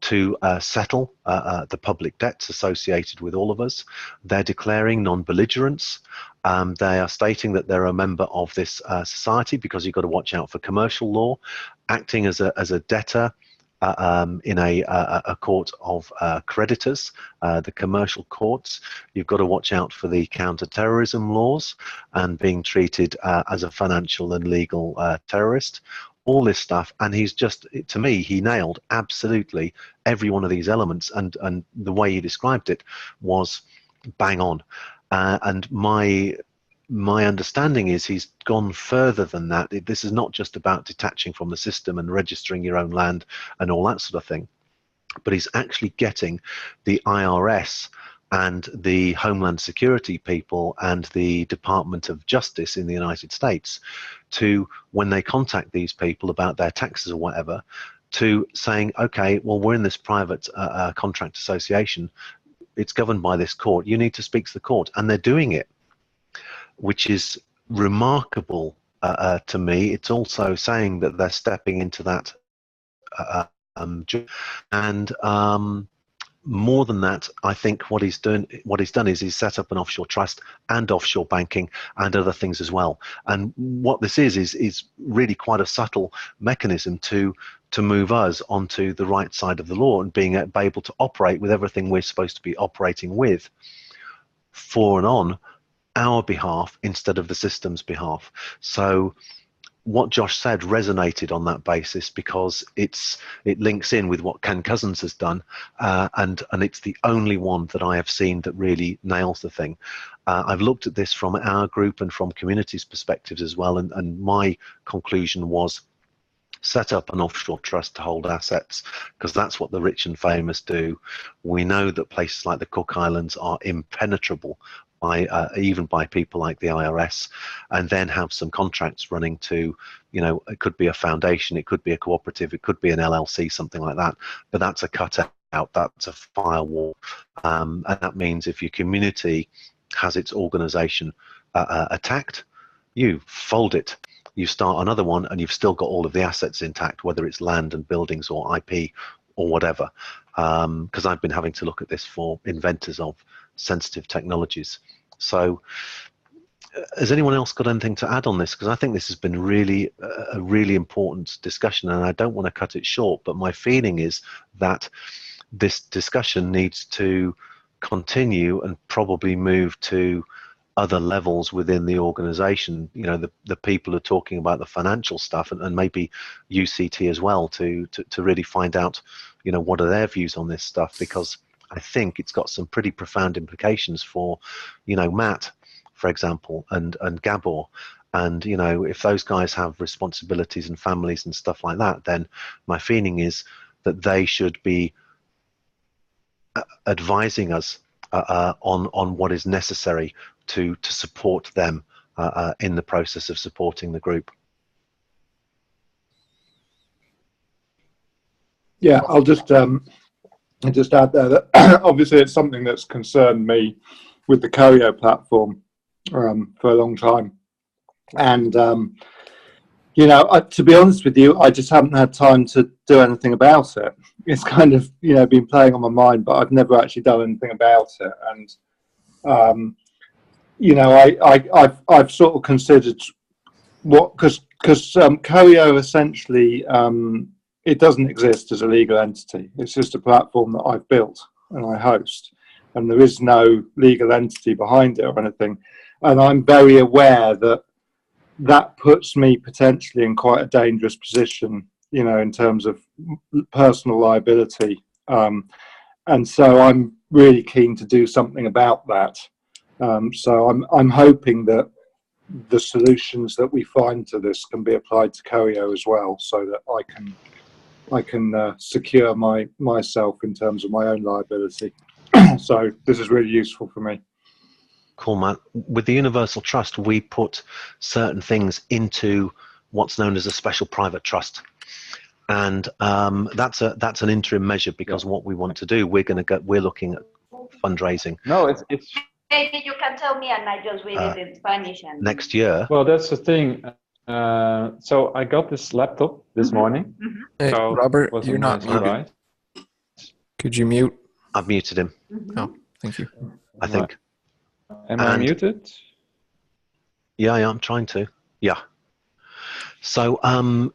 to settle the public debts associated with all of us. They're declaring non-belligerence. They are stating that they're a member of this society, because you've got to watch out for commercial law, acting as a debtor in a court of creditors, the commercial courts. You've got to watch out for the counter-terrorism laws and being treated as a financial and legal terrorist. All this stuff, and he's just, to me, he nailed absolutely every one of these elements, and the way he described it was bang on. And my understanding is he's gone further than that. This is not just about detaching from the system and registering your own land and all that sort of thing, but he's actually getting the IRS and the Homeland Security people and the Department of Justice in the United States to, when they contact these people about their taxes or whatever, to saying, okay, well, we're in this private contract association, it's governed by this court, you need to speak to the court. And they're doing it, which is remarkable to me. It's also saying that they're stepping into that and more than that, I think what he's done is he's set up an offshore trust and offshore banking and other things as well. And what this is really quite a subtle mechanism to move us onto the right side of the law and being able to operate with everything we're supposed to be operating with for and on our behalf instead of the system's behalf. So what Josh said resonated on that basis, because it links in with what Ken Cousins has done, and it's the only one that I have seen that really nails the thing. I've looked at this from our group and from communities' perspectives as well, and my conclusion was set up an offshore trust to hold assets, because that's what the rich and famous do. We know that places like the Cook Islands are impenetrable by even by people like the IRS, and then have some contracts running to, you know, it could be a foundation, it could be a cooperative, it could be an LLC, something like that, but that's a cutout, that's a firewall. And that means if your community has its organization attacked, you fold it, you start another one, and you've still got all of the assets intact, whether it's land and buildings or IP or whatever. Because I've been having to look at this for inventors of sensitive technologies. So has anyone else got anything to add on this? Because I think this has been really a really important discussion, and I don't want to cut it short, but my feeling is that this discussion needs to continue and probably move to other levels within the organization. You know, the people are talking about the financial stuff, and maybe UCT as well, to really find out, you know, what are their views on this stuff, because I think it's got some pretty profound implications for, you know, Matt, for example, and Gabor. And, you know, if those guys have responsibilities and families and stuff like that, then my feeling is that they should be advising us on what is necessary to support them in the process of supporting the group. Yeah, I'll just add there that obviously it's something that's concerned me with the Corio platform for a long time, and you know, to be honest with you, I just haven't had time to do anything about it. It's kind of, you know, been playing on my mind, but I've never actually done anything about it. And you know, I've sort of considered what, because Corio essentially it doesn't exist as a legal entity. It's just a platform that I've built and I host, and there is no legal entity behind it or anything. And I'm very aware that that puts me potentially in quite a dangerous position, you know, in terms of personal liability. And so I'm really keen to do something about that. So I'm hoping that the solutions that we find to this can be applied to Corio as well, so that I can secure myself in terms of my own liability. So this is really useful for me. Cool, man. With the Universal Trust, we put certain things into what's known as a special private trust, and that's an interim measure, because what we want to do, we're looking at fundraising. No, it's Maybe you can tell me and I just read it in Spanish. And next year. Well, that's the thing. So I got this laptop this morning. Hey, So Robert, was you're a not nice muted. surprise. Could you mute? I've muted him, Oh, thank you. I think. Am I And- muted? Yeah, I'm trying to. Yeah. So,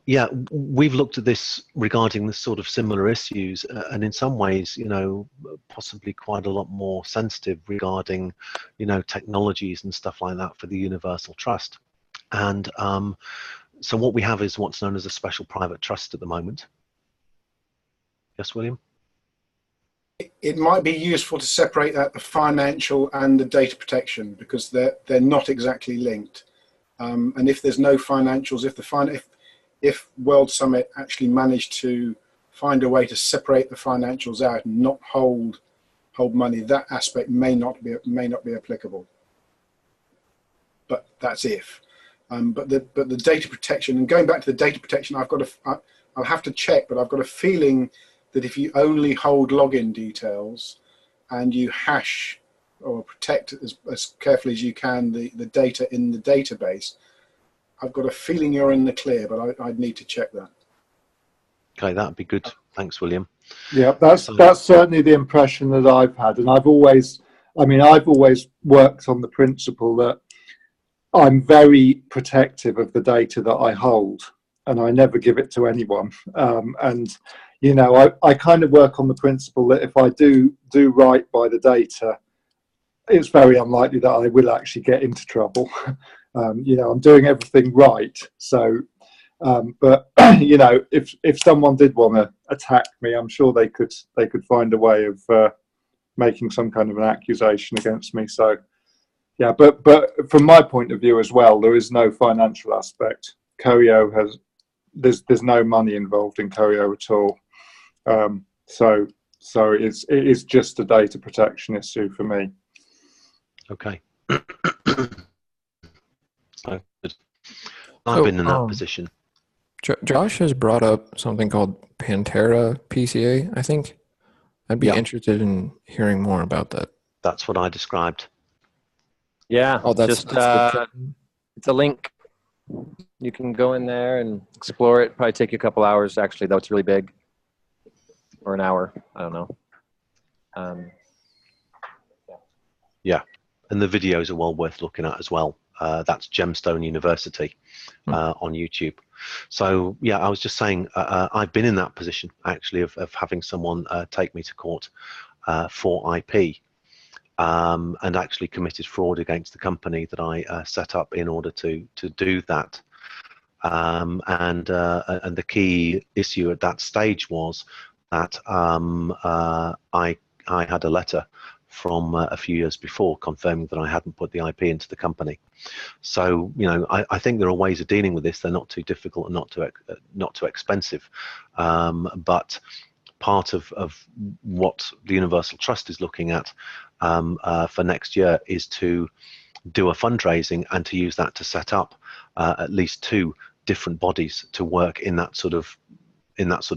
yeah, we've looked at this regarding the sort of similar issues, and in some ways, you know, possibly quite a lot more sensitive regarding, you know, technologies and stuff like that for the Universal Trust. And so what we have is what's known as a special private trust at the moment. Yes, William? It might be useful to separate out the financial and the data protection, because they're not exactly linked. And if there's no financials, if World Summit actually managed to find a way to separate the financials out and not hold money, that aspect may not be applicable. But that's if. But the data protection, and going back to the data protection, I'll have to check, but I've got a feeling that if you only hold login details and you hash or protect as carefully as you can the data in the database, I've got a feeling you're in the clear, but I'd need to check that. Okay, that'd be good. Thanks, William. Yeah, that's certainly the impression that I've had, and I've always worked on the principle that I'm very protective of the data that I hold, and I never give it to anyone. And you know, I kind of work on the principle that if I do right by the data, it's very unlikely that I will actually get into trouble. You know, I'm doing everything right. So, but you know, if someone did want to attack me, I'm sure they could find a way of making some kind of an accusation against me. So, yeah, but from my point of view as well, there is no financial aspect. Corio there's no money involved in Corio at all. So it is just a data protection issue for me. Okay. So good. I've been in that position. Josh has brought up something called Pantera PCA, I think. I'd be interested in hearing more about that. That's what I described. Yeah, Oh, that's it's a link. You can go in there and explore it. Probably take you a couple hours, actually, though. It's really big. Or an hour. I don't know. Yeah, and the videos are well worth looking at as well. That's Gemstone University on YouTube. So yeah, I was just saying, I've been in that position actually of having someone take me to court for IP, and actually committed fraud against the company that I set up in order to do that. And the key issue at that stage was that I had a letter from a few years before confirming that I hadn't put the IP into the company. So, you know, I think there are ways of dealing with this. They're not too difficult and not too expensive. But part of what the Universal Trust is looking at for next year is to do a fundraising and to use that to set up at least 2 different bodies to work in that sort of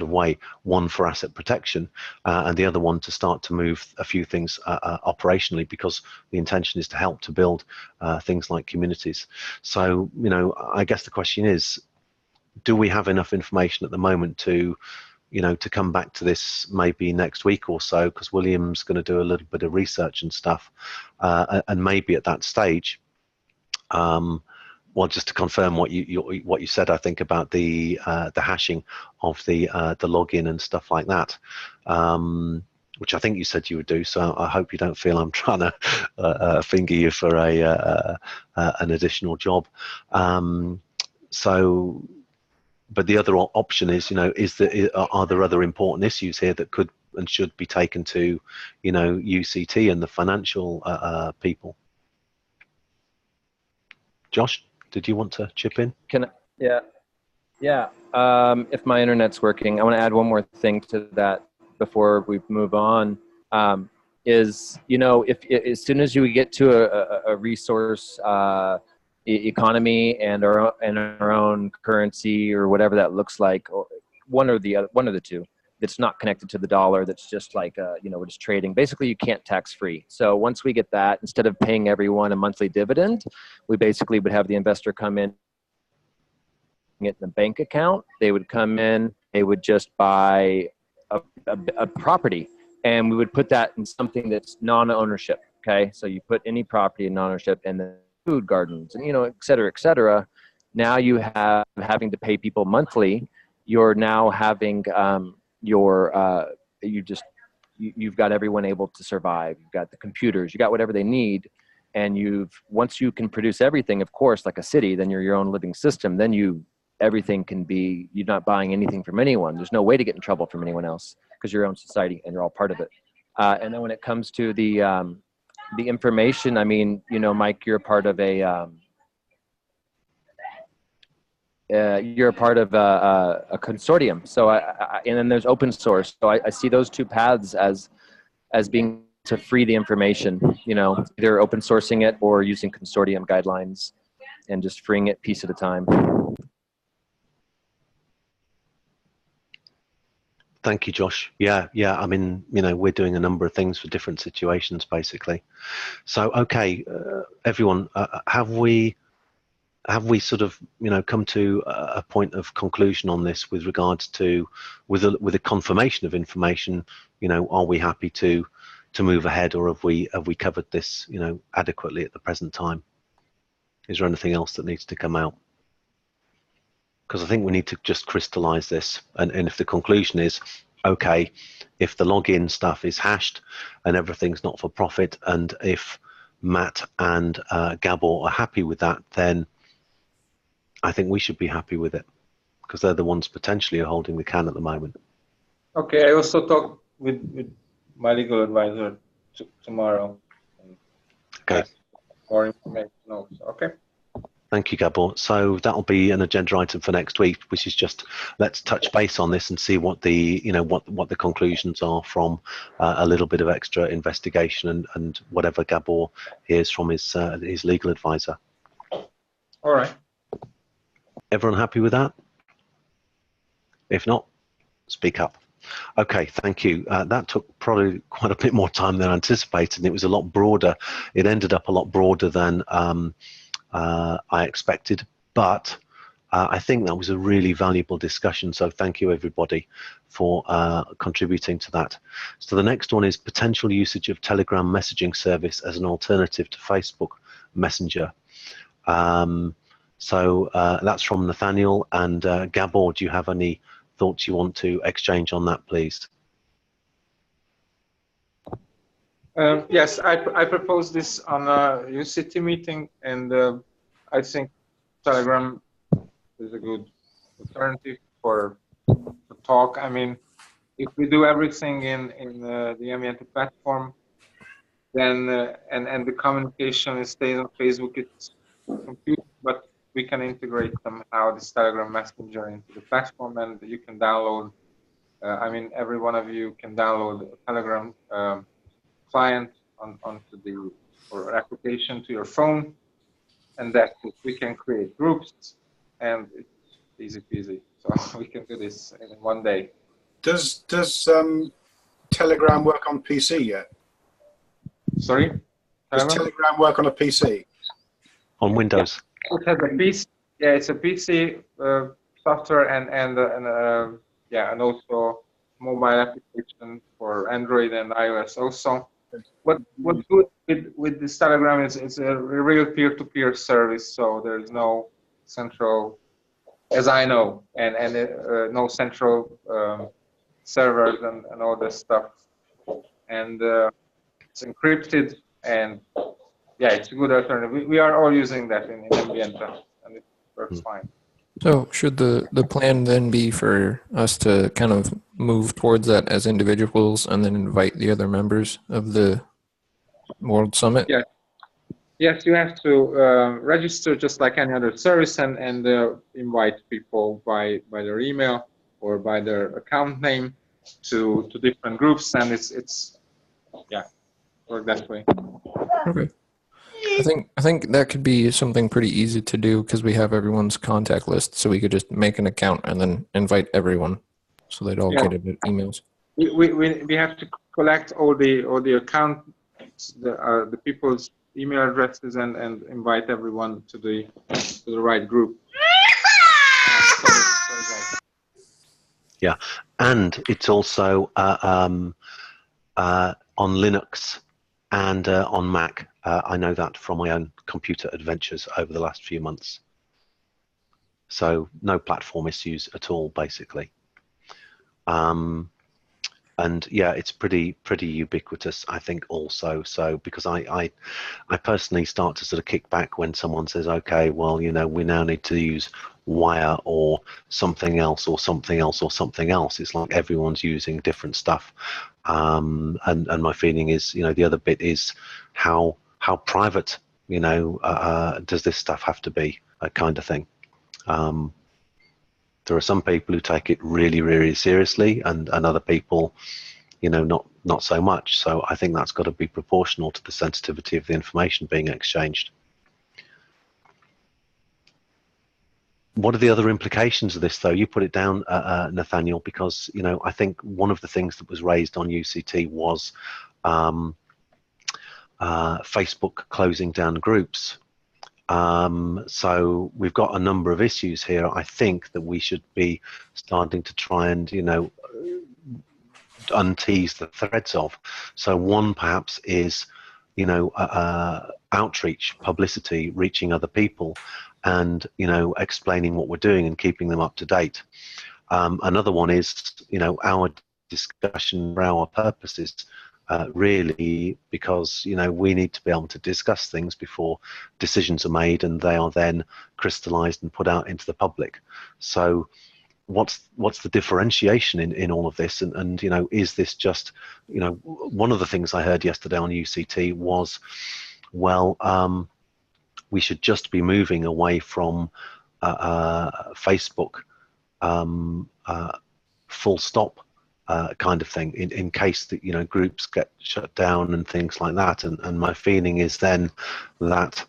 way, one for asset protection and the other one to start to move a few things operationally, because the intention is to help to build things like communities. So, I guess the question is, do we have enough information at the moment to to come back to this maybe next week or so, because William's going to do a little bit of research and stuff, and maybe at that stage, well, just to confirm what you said, I think about the hashing of the login and stuff like that, which I think you said you would do. So I hope you don't feel I'm trying to finger you for an additional job. But the other option is, are there other important issues here that could and should be taken to, UCT and the financial people? Josh, did you want to chip in? Yeah. If my internet's working, I want to add one more thing to that before we move on. Is if as soon as you get to a resource economy and our own currency or whatever that looks like, or one of the two, that's not connected to the dollar, that's just like we're just trading. Basically, you can't tax free. So once we get that, instead of paying everyone a monthly dividend, we basically would have the investor come in, get in a bank account. They would come in, they would just buy a property, and we would put that in something that's non-ownership. Okay, so you put any property in non-ownership, and then food gardens, and et cetera, et cetera. Now you have having to pay people monthly. You're now having you've got everyone able to survive. You've got the computers, you got whatever they need, and once you can produce everything, of course, like a city, then you're your own living system. Then everything can be, you're not buying anything from anyone. There's no way to get in trouble from anyone else because you're your own society and you're all part of it. And then when it comes to the information, I mean, Mike, you're a part of a consortium. So and then there's open source. So I see those two paths as being to free the information, either open sourcing it or using consortium guidelines and just freeing it piece at a time. Thank you, Josh. Yeah. I mean, we're doing a number of things for different situations, basically. So, okay, everyone, have we sort of, come to a point of conclusion on this with regards to, with a confirmation of information? Are we happy to move ahead, or have we covered this, adequately at the present time? Is there anything else that needs to come out? Because I think we need to just crystallize this, and if the conclusion is, okay, if the login stuff is hashed and everything's not for profit, and if Matt and Gabor are happy with that, then I think we should be happy with it, because they're the ones potentially holding the can at the moment. Okay, I also talked with my legal advisor tomorrow. Okay. More information also. Okay. Thank you, Gabor. So that'll be an agenda item for next week, which is just, let's touch base on this and see what the what the conclusions are from a little bit of extra investigation and whatever Gabor hears from his legal advisor. All right. Everyone happy with that? If not, speak up. Okay, thank you. That took probably quite a bit more time than anticipated, and it was a lot broader. It ended up a lot broader than I expected, but I think that was a really valuable discussion. So thank you, everybody, for contributing to that. So the next one is potential usage of Telegram messaging service as an alternative to Facebook Messenger. So that's from Nathaniel. And Gabor, do you have any thoughts you want to exchange on that, please? Yes, I proposed this on a UCT meeting, and I think Telegram is a good alternative for talk. I mean, if we do everything in the Ambiente platform, then and the communication stays on Facebook, it's confusing, but we can integrate somehow this Telegram Messenger into the platform, and you can download. I mean, every one of you can download a Telegram client onto the or application to your phone, and that we can create groups, and it's easy peasy. So we can do this in one day. Does Telegram work on PC yet? Sorry? Does Telegram work on a PC? On Windows. Yeah. It has a PC. Yeah, it's a PC software and also mobile application for Android and iOS also. What's good with this Telegram is it's a real peer-to-peer service, so there is no central, as I know, and no central servers and all this stuff, and it's encrypted, and yeah, it's a good alternative. We are all using that in Ambienta, and it works fine. So should the plan then be for us to kind of move towards that as individuals and then invite the other members of the World Summit? Yeah. Yes, you have to register just like any other service and invite people by their email or by their account name to different groups, and it's work that way. Okay. I think that could be something pretty easy to do because we have everyone's contact list, so we could just make an account and then invite everyone, so they'd all get emails. We have to collect all the accounts, the people's email addresses, and invite everyone to the right group. Yeah, and it's also on Linux and on Mac. I know that from my own computer adventures over the last few months. So no platform issues at all, basically. And yeah, it's pretty ubiquitous, I think, also. So because I personally start to sort of kick back when someone says, okay, well, you know, we now need to use Wire or something else or something else or something else. It's like everyone's using different stuff. And my feeling is, you know, the other bit is how private, you know, does this stuff have to be, that kind of thing. There are some people who take it really, really seriously, and other people, you know, not so much. So I think that's got to be proportional to the sensitivity of the information being exchanged. What are the other implications of this, though? You put it down, Nathaniel, because, you know, I think one of the things that was raised on UCT was Facebook closing down groups. So we've got a number of issues here. I think that we should be starting to try and, you know, untease the threads of. So one perhaps is, you know, outreach, publicity, reaching other people, and, you know, explaining what we're doing and keeping them up to date. Another one is, you know, our discussion for our purposes. Really, because, you know, we need to be able to discuss things before decisions are made and they are then crystallized and put out into the public. So what's the differentiation in all of this, and you know, is this just, you know, one of the things I heard yesterday on UCT was, well, we should just be moving away from Facebook full stop kind of thing, in case that, you know, groups get shut down and things like that. And my feeling is then that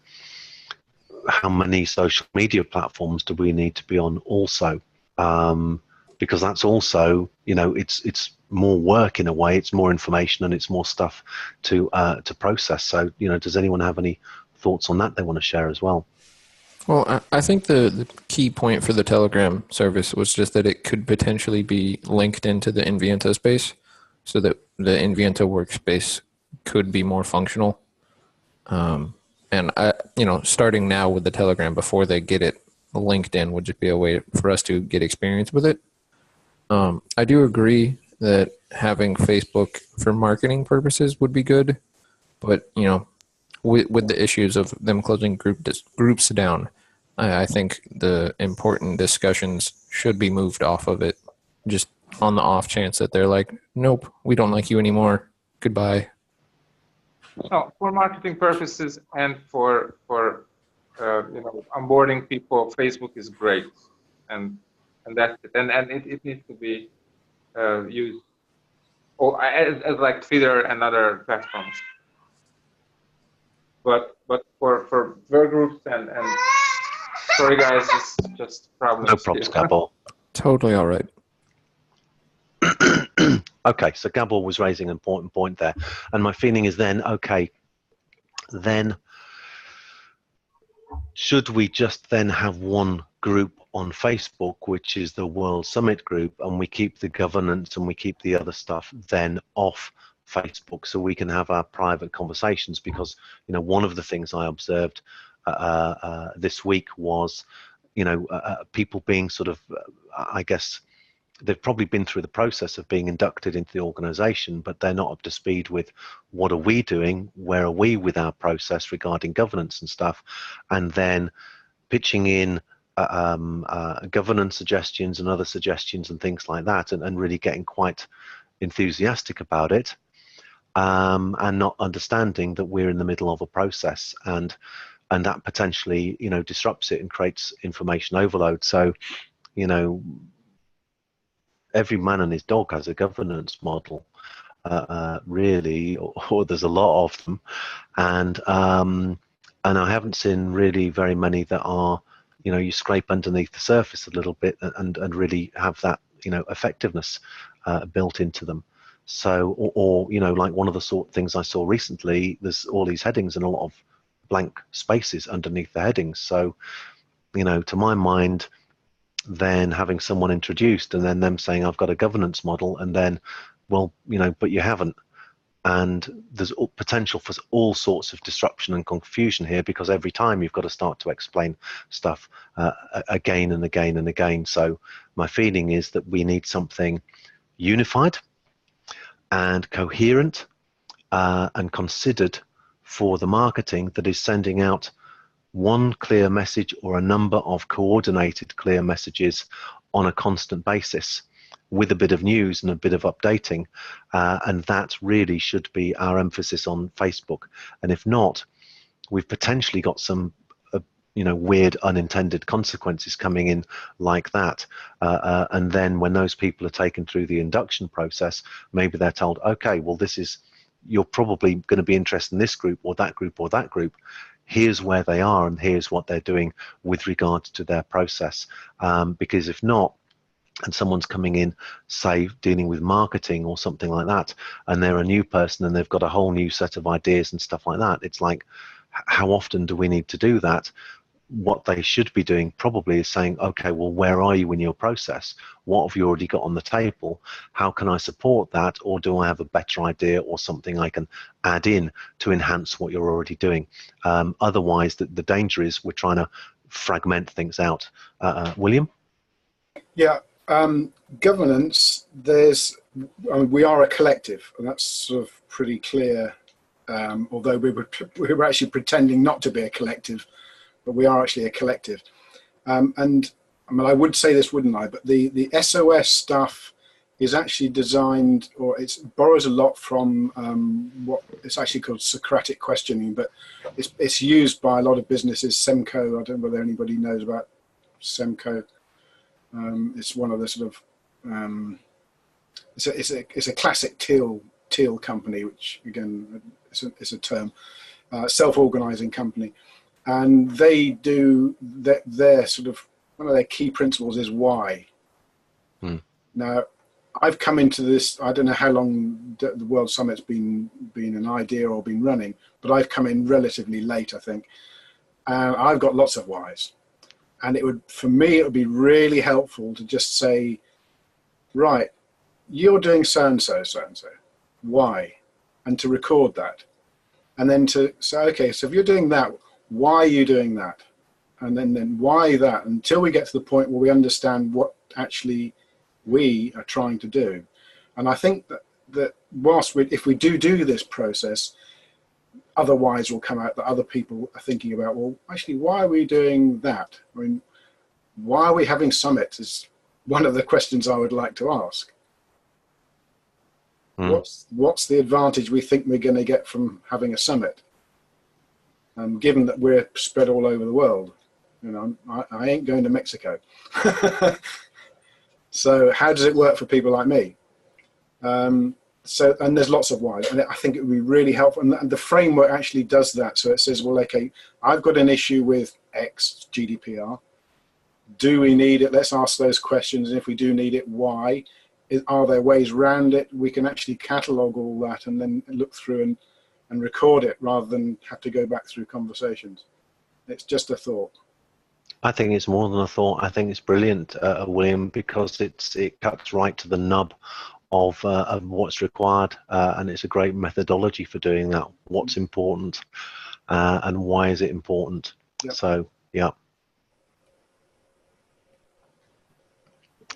how many social media platforms do we need to be on also? Because that's also, you know, it's more work in a way, it's more information, and it's more stuff to process. So, you know, does anyone have any thoughts on that they want to share as well? Well, I think the key point for the Telegram service was just that it could potentially be linked into the Invienta space, so that the Invienta workspace could be more functional. And you know, starting now with the Telegram before they get it linked in would just be a way for us to get experience with it. I do agree that having Facebook for marketing purposes would be good, but, you know, with the issues of them closing groups down, I think the important discussions should be moved off of it, just on the off chance that they're like, nope, we don't like you anymore, goodbye. So for marketing purposes and for you know, onboarding people, Facebook is great, and that's it. And it needs to be used as like Twitter and other platforms. but for work groups and sorry guys, it's just problems. No problems, here. Gabor. Totally all right. Okay, so Gabor was raising an important point there, and my feeling is then, okay, then should we just then have one group on Facebook, which is the World Summit group, and we keep the governance and we keep the other stuff then off Facebook, so we can have our private conversations? Because, you know, one of the things I observed this week was, you know, people being sort of, I guess, they've probably been through the process of being inducted into the organization, but they're not up to speed with what are we doing, where are we with our process regarding governance and stuff, and then pitching in governance suggestions and other suggestions and things like that, and really getting quite enthusiastic about it, and not understanding that we're in the middle of a process, and that potentially, you know, disrupts it and creates information overload. So, you know, every man and his dog has a governance model, really, or there's a lot of them, and I haven't seen really very many that are, you know, you scrape underneath the surface a little bit and really have that, you know, effectiveness built into them. So, or you know, like one of the things I saw recently, there's all these headings and a lot of blank spaces underneath the headings. So, you know, to my mind, then having someone introduced and then them saying I've got a governance model, and then, well, you know, but you haven't, and there's potential for all sorts of disruption and confusion here, because every time you've got to start to explain stuff again and again and again. So my feeling is that we need something unified and coherent and considered for the marketing, that is sending out one clear message or a number of coordinated clear messages on a constant basis, with a bit of news and a bit of updating, and that really should be our emphasis on Facebook. And if not, we've potentially got some you know, weird unintended consequences coming in like that, and then when those people are taken through the induction process, maybe they're told, okay, well, this is, you're probably going to be interested in this group or that group or that group. Here's where they are and here's what they're doing with regards to their process. Because if not, and someone's coming in, say, dealing with marketing or something like that, and they're a new person and they've got a whole new set of ideas and stuff like that, it's like, how often do we need to do that? What they should be doing probably is saying, okay, well, where are you in your process? What have you already got on the table? How can I support that? Or do I have a better idea or something I can add in to enhance what you're already doing? Otherwise, the danger is we're trying to fragment things out. William? Yeah, governance, we are a collective, and that's sort of pretty clear, although we were actually pretending not to be a collective, but we are actually a collective. And I mean, I would say this, wouldn't I? But the SOS stuff is actually designed, or it borrows a lot from what it's actually called Socratic questioning, but it's used by a lot of businesses. Semco, I don't know whether anybody knows about Semco. It's one of the sort of it's a classic teal company, which again it's a term, self-organizing company. And they do their sort of, one of their key principles is why. Now, I've come into this, I don't know how long the World Summit's been an idea or been running, but I've come in relatively late, I think. And I've got lots of whys. And for me, it would be really helpful to just say, right, you're doing so-and-so, so-and-so. Why? And to record that. And then to say, okay, so if you're doing that, why are you doing that? And then why that? Until we get to the point where we understand what actually we are trying to do. And I think that whilst if we do this process, otherwise will come out that other people are thinking about, well, actually, why are we doing that? I mean, why are we having summits is one of the questions I would like to ask. What's the advantage we think we're going to get from having a summit? Given that we're spread all over the world, you know, I ain't going to Mexico. So how does it work for people like me? So, and there's lots of whys, and I think it would be really helpful. And the framework actually does that. So it says, well, okay, I've got an issue with X GDPR. Do we need it? Let's ask those questions. And if we do need it, why? Are there ways around it? We can actually catalog all that and then look through and record it rather than have to go back through conversations. It's just a thought. I think it's more than a thought. I think it's brilliant, William, because it cuts right to the nub of what's required, and it's a great methodology for doing that. What's important, and why is it important? Yep. So, yeah.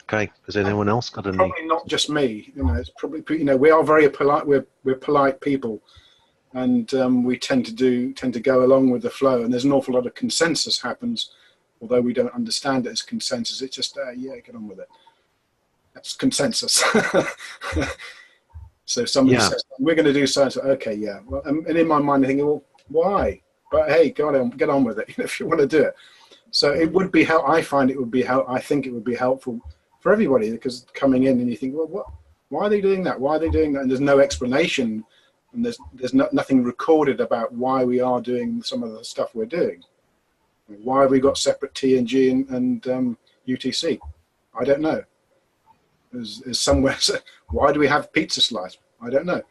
Okay. Has anyone else got any? Probably not just me. You know, it's probably, you know, we are very polite. We're polite people, and we tend to go along with the flow. And there's an awful lot of consensus happens, although we don't understand it as consensus. It's just yeah, get on with it. That's consensus. So somebody says, we're going to do so-and-so. Okay, yeah. Well, and in my mind, I think, well, why? But hey, get on with it if you want to do it. So it would be how I find it would be how I think it would be helpful for everybody, because coming in and you think, well, why are they doing that? Why are they doing that? And there's no explanation, and there's nothing recorded about why we are doing some of the stuff we're doing. Why have we got separate TNG and UTC? I don't know. Is somewhere. Why do we have pizza slice? I don't know.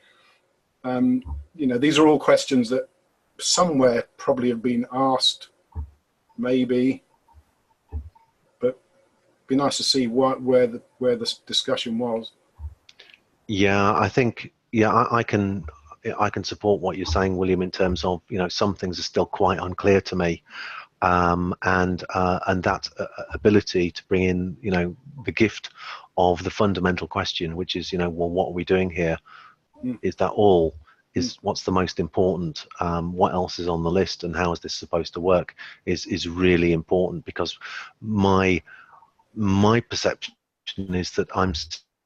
You know, these are all questions that somewhere probably have been asked, maybe, but it'd be nice to see where the discussion was. Yeah, I think I can support what you're saying, William, in terms of, you know, some things are still quite unclear to me. And that ability to bring in, you know, the gift of the fundamental question, which is, you know, well, what are we doing here? Is that all? What's the most important? What else is on the list, and how is this supposed to work? Is really important, because my perception is that I'm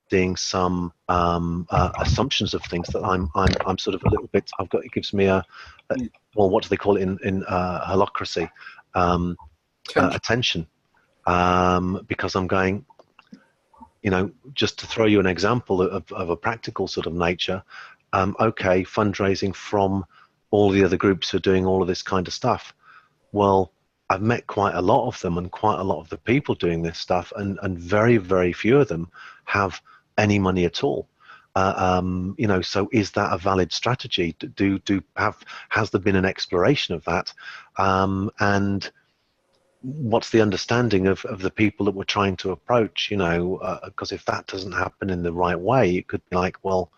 seeing some assumptions of things that I'm sort of a little bit. It gives me a well, what do they call it in holacracy? Attention, because I'm going, you know, just to throw you an example of a practical sort of nature. Okay, fundraising from all the other groups who are doing all of this kind of stuff. Well, I've met quite a lot of them, and quite a lot of the people doing this stuff, and very, very few of them have any money at all. You know, so is that a valid strategy? Has there been an exploration of that? And what's the understanding of the people that we're trying to approach? You know, because if that doesn't happen in the right way, it could be like, well,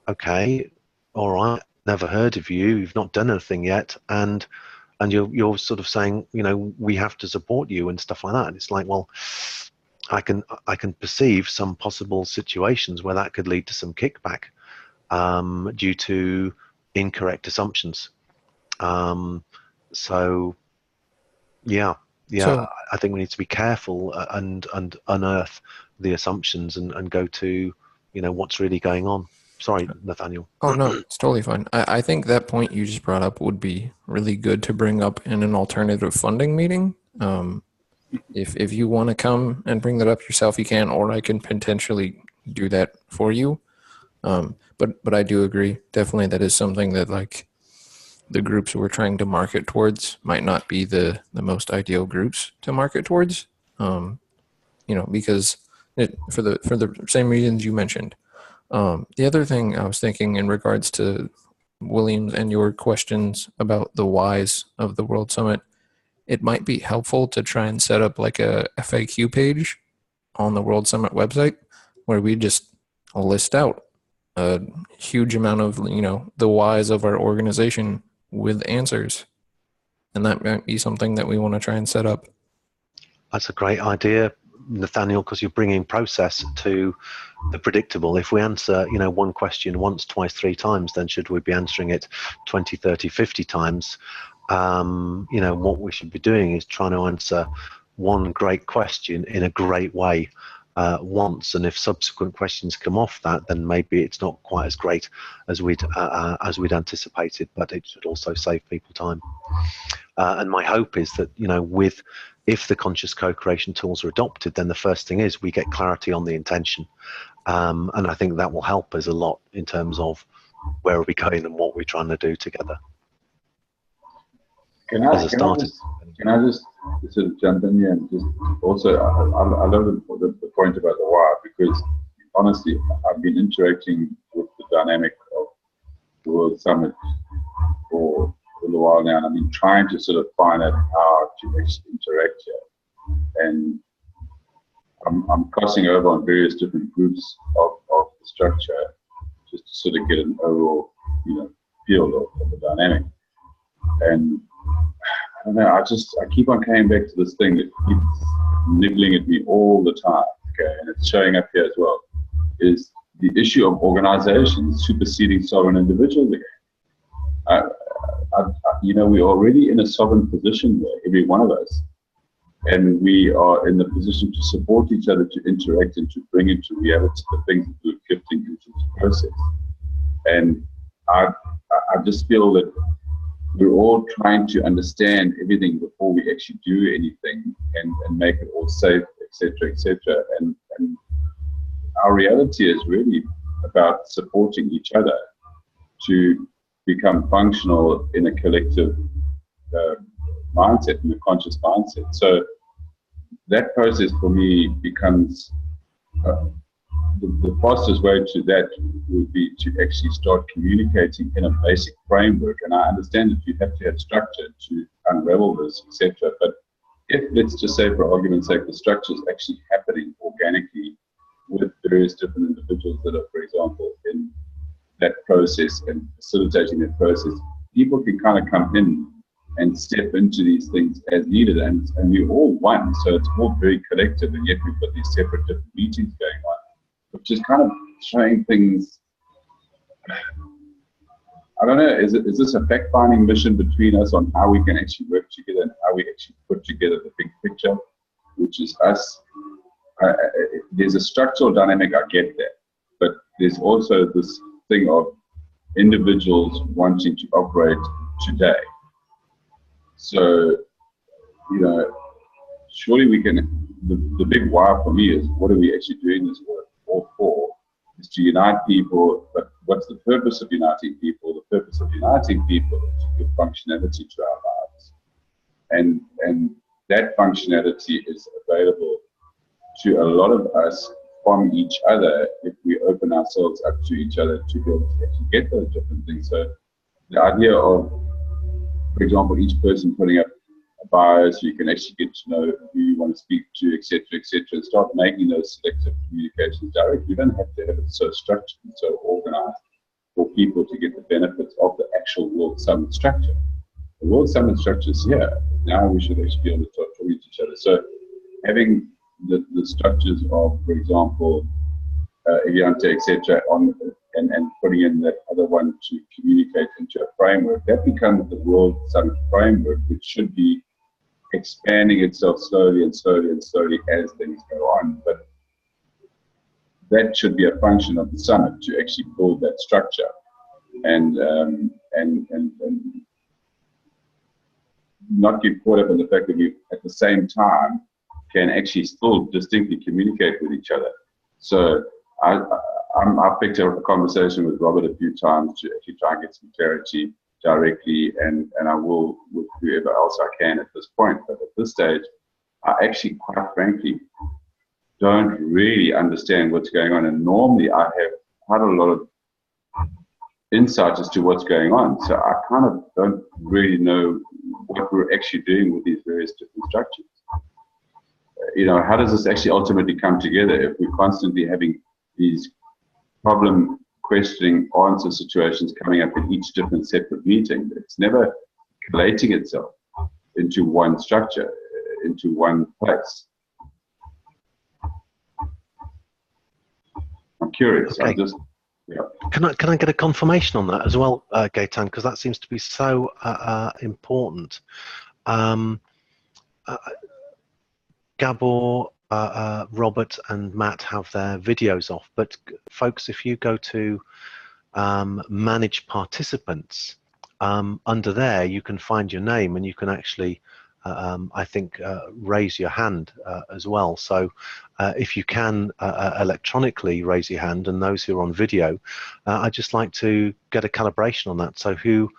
okay, all right, never heard of you, you've not done anything yet, and you're sort of saying, you know, we have to support you and stuff like that. And it's like, well, I can perceive some possible situations where that could lead to some kickback due to incorrect assumptions. So yeah, so, I think we need to be careful and unearth the assumptions and go to, you know, what's really going on. Sorry, Nathaniel. Oh, no, it's totally fine. I think that point you just brought up would be really good to bring up in an alternative funding meeting. If you want to come and bring that up yourself, you can, or I can potentially do that for you. But I do agree. Definitely that is something that, like, the groups we're trying to market towards might not be the most ideal groups to market towards. You know, because for the same reasons you mentioned. The other thing I was thinking in regards to Williams and your questions about the whys of the World Summit, it might be helpful to try and set up like a FAQ page on the World Summit website where we just list out a huge amount of, you know, the whys of our organization with answers. And that might be something that we want to try and set up. That's a great idea, Nathaniel, because you're bringing process to the predictable. If we answer, you know, one question once, twice, 3 times, then should we be answering it 20, 30, 50 times? You know, what we should be doing is trying to answer one great question in a great way once, and if subsequent questions come off that, then maybe it's not quite as great as we'd anticipated, but it should also save people time. And my hope is that, you know, with if the conscious co-creation tools are adopted, then the first thing is we get clarity on the intention. And I think that will help us a lot in terms of where are we going and what we're trying to do together. Can I just sort of jump in here and just also, I love the point about the why, because honestly, I've been interacting with the dynamic of the World Summit for a little while now, and I've been trying to sort of find out how to actually interact here. And I'm crossing over on various different groups of the structure just to sort of get an overall, feel of the dynamic. And I don't know, I keep on coming back to this thing that keeps niggling at me all the time, okay, and it's showing up here as well, is the issue of organizations superseding sovereign individuals again. We're already in a sovereign position there, every one of us, and we are in the position to support each other, to interact and to bring into reality the things that we're gifting into this process. And I just feel that we're all trying to understand everything before we actually do anything and make it all safe, etc., etc. And our reality is really about supporting each other to become functional in a collective mindset, in a conscious mindset. So that process for me becomes the fastest way to that would be to actually start communicating in a basic framework. And I understand that you have to have structure to unravel this, etc. But if, let's just say for argument's sake, the structure is actually happening organically with various different individuals that are, for example, in that process and facilitating that process, people can kind of come in and step into these things as needed, and we're all one, so it's all very collective, and yet we've got these separate different meetings going on, which is kind of showing things. I don't know, is this a fact-finding mission between us on how we can actually work together and how we actually put together the big picture, which is us? There's a structural dynamic, I get that, but there's also this thing of individuals wanting to operate today. So, surely we can, the big why for me is, what are we actually doing this work all for? Is to unite people, but what's the purpose of uniting people? The purpose of uniting people is to give functionality to our lives. And that functionality is available to a lot of us from each other if we open ourselves up to each other to be able to actually get those different things. So the idea of, for example, each person putting up a bio so you can actually get to know who you want to speak to, etc., and start making those selective communications direct. You don't have to have it so structured and so organized for people to get the benefits of the actual World Summit structure. The World Summit structure is here. Now we should actually be able to talk to each other. So having the structures of, for example, Eliante, etc., and putting in that other one to communicate into a framework, that becomes the World Summit framework, which should be expanding itself slowly and slowly and slowly as things go on. But that should be a function of the summit to actually build that structure and not get caught up in the fact that we, at the same time, can actually still distinctly communicate with each other. So I picked up a conversation with Robert a few times to actually try and get some clarity directly, and I will with whoever else I can at this point. But at this stage, I actually, quite frankly, don't really understand what's going on. And normally I have quite a lot of insight as to what's going on. So I kind of don't really know what we're actually doing with these various different structures. How does this actually ultimately come together if we're constantly having these problem questioning answer situations coming up in each different separate meeting? It's never collating itself into one structure, into one place. I'm curious. Okay. Yeah. Can I get a confirmation on that as well, Gaetan? Because that seems to be so important. Gabor, Robert and Matt have their videos off, but folks, if you go to manage participants, under there you can find your name and you can actually I think raise your hand as well. So if you can electronically raise your hand, and those who are on video, I'd just like to get a calibration on that. So who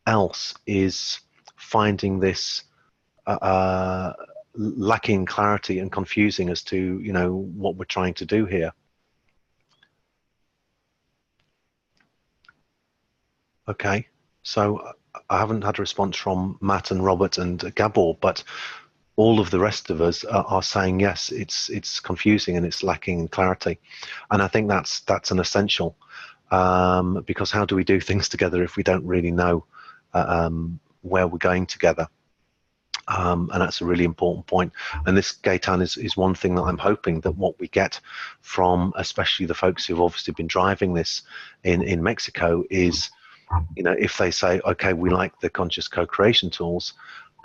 else is finding this lacking clarity and confusing as to, you know, what we're trying to do here? Okay, so I haven't had a response from Matt and Robert and Gabor, but all of the rest of us are saying yes, it's confusing and it's lacking in clarity, and I think that's an essential, because how do we do things together if we don't really know where we're going together? And that's a really important point. And this, Gaetan, is one thing that I'm hoping that what we get from, especially the folks who've obviously been driving this in Mexico, is, you know, if they say, okay, we like the conscious co-creation tools,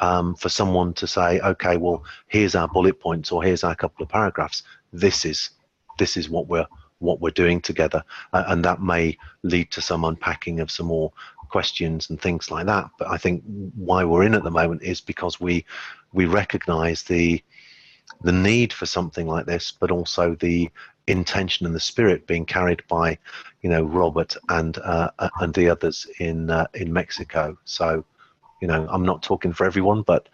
for someone to say, okay, well, here's our bullet points, or here's our couple of paragraphs. This is what we're doing together, and that may lead to some unpacking of some more questions and things like that. But I think why we're in at the moment is because we recognize the need for something like this, but also the intention and the spirit being carried by, you know, Robert and the others in Mexico. So, you know, I'm not talking for everyone, but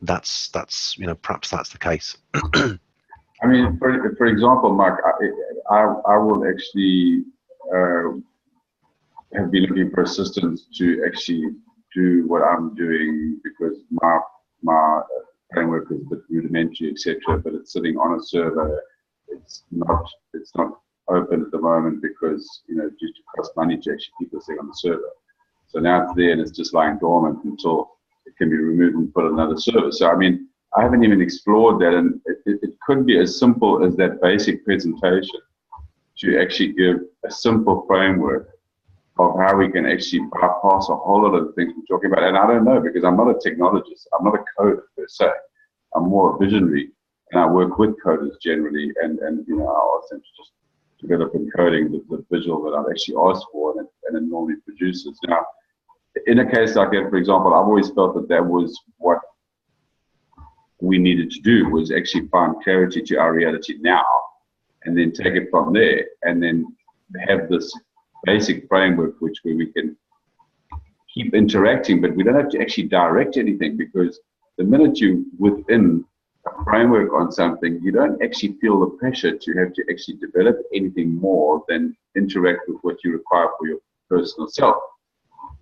that's you know, perhaps that's the case. I mean, for example, Mark, I will actually have been looking for assistance to actually do what I'm doing, because my framework is a bit rudimentary, etc. But it's sitting on a server. It's not open at the moment because, you know, due to cost money to actually keep this thing on the server. So now it's there and it's just lying dormant until it can be removed and put on another server. So I mean, I haven't even explored that, and it could be as simple as that basic presentation to actually give a simple framework of how we can actually bypass a whole lot of the things we're talking about. And I don't know, because I'm not a technologist, I'm not a coder per se. I'm more a visionary, and I work with coders generally, and you know, I ask them to just develop in coding the visual that I've actually asked for, and it normally produces. Now, in a case like that, for example, I've always felt that was what we needed to do, was actually find clarity to our reality now, and then take it from there, and then have this basic framework where we can keep interacting, but we don't have to actually direct anything, because the minute you're within a framework on something, you don't actually feel the pressure to have to actually develop anything more than interact with what you require for your personal self.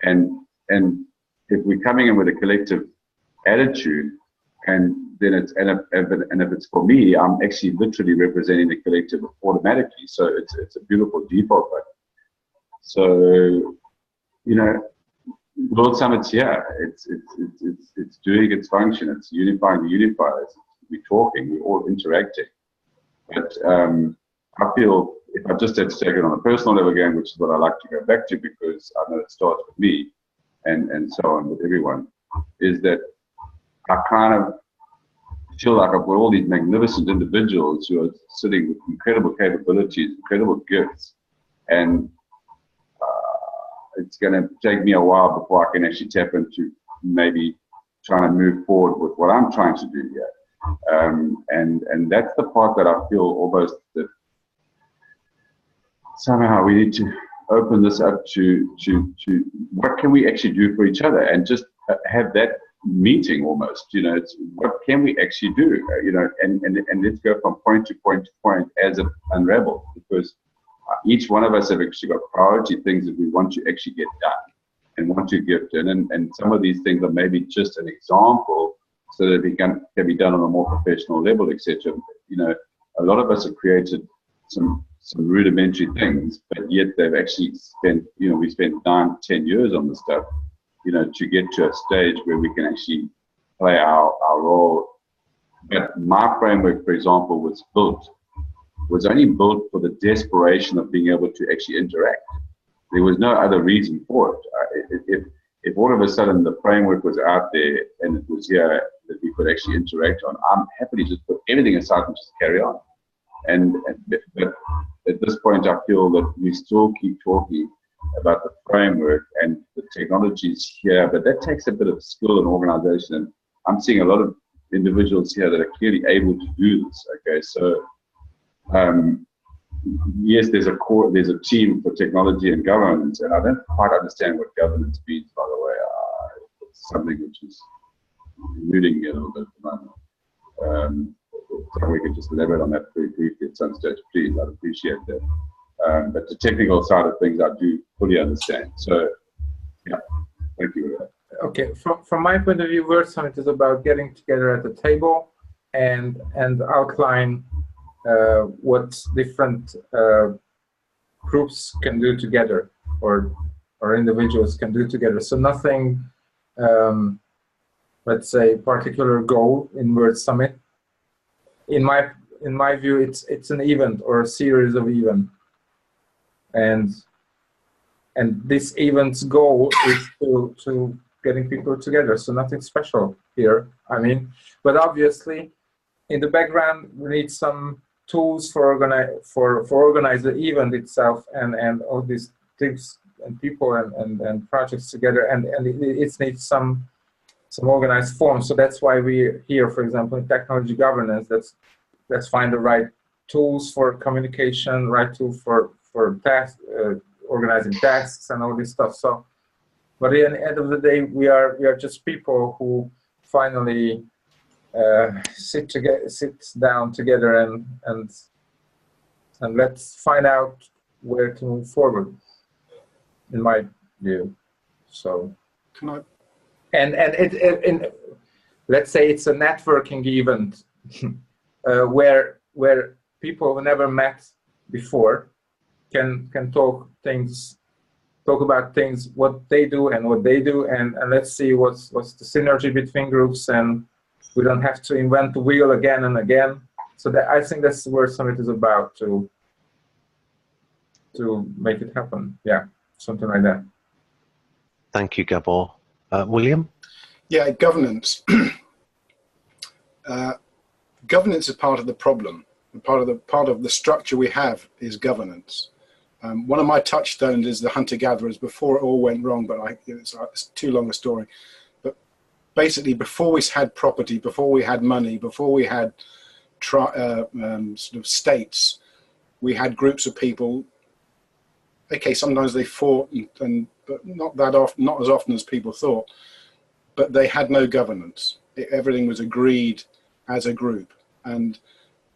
And if we're coming in with a collective attitude, and then it's and if it's for me, I'm actually literally representing the collective automatically. So it's a beautiful default button. So, you know, World Summit's here. It's doing its function. It's unifying the unifiers. We're talking. We're all interacting. But I feel, if I just had to take it on a personal level again, which is what I like to go back to, because I know it starts with me and so on with everyone, is that I kind of feel like I've got all these magnificent individuals who are sitting with incredible capabilities, incredible gifts, and it's going to take me a while before I can actually tap into maybe trying to move forward with what I'm trying to do here. And that's the part that I feel almost that somehow we need to open this up to what can we actually do for each other, and just have that meeting almost, you know, it's what can we actually do, you know, and let's go from point to point to point as it unravels, because each one of us have actually got priority things that we want to actually get done and want to gift in, and some of these things are maybe just an example so that it can be done on a more professional level, etc. You know, a lot of us have created some rudimentary things, but yet they've actually spent, you know, we spent 9-10 years on this stuff, you know, to get to a stage where we can actually play our role. But my framework, for example, was only built for the desperation of being able to actually interact. There was no other reason for it. If all of a sudden the framework was out there and it was here that we could actually interact on, I'm happy to just put everything aside and just carry on. But at this point, I feel that we still keep talking about the framework and the technologies here, but that takes a bit of skill and organization I'm seeing a lot of individuals here that are clearly able to do this. Okay, so yes, there's a team for technology and governance, and I don't quite understand what governance means, by the way. It's something which is eluding me a little bit at the moment. So we could just elaborate on that very briefly at some stage, please. I'd appreciate that. But the technical side of things, I do fully understand. So, yeah, thank you. Okay, from my point of view, Word Summit is about getting together at the table and outline what different groups can do together, or individuals can do together. So nothing, let's say, particular goal in Word Summit. In my view, it's an event or a series of events, and this event's goal is to getting people together. So nothing special here. I mean, but obviously, in the background, we need some tools for organize the event itself and all these things and people and projects together, and it needs some organized form. So that's why we here, for example, in technology governance, let's find the right tools for communication, right tool for task, organizing tasks and all this stuff. So, but at the end of the day, we are just people who finally sit down together and let's find out where to move forward, in my view. So, can I? And let's say it's a networking event where people who never met before can talk about things, what they do and what they do, and let's see what's the synergy between groups, and we don't have to invent the wheel again and again. So that, I think that's where Summit is about, to make it happen. Yeah, something like that. Thank you, Gabor. William? Yeah, governance. Governance is part of the problem. Part of the structure we have is governance. One of my touchstones is the hunter-gatherers before it all went wrong, but it's too long a story. But basically, before we had property, before we had money, before we had sort of states, we had groups of people. Okay, sometimes they fought, but not as often as people thought. But they had no governance. Everything was agreed as a group, and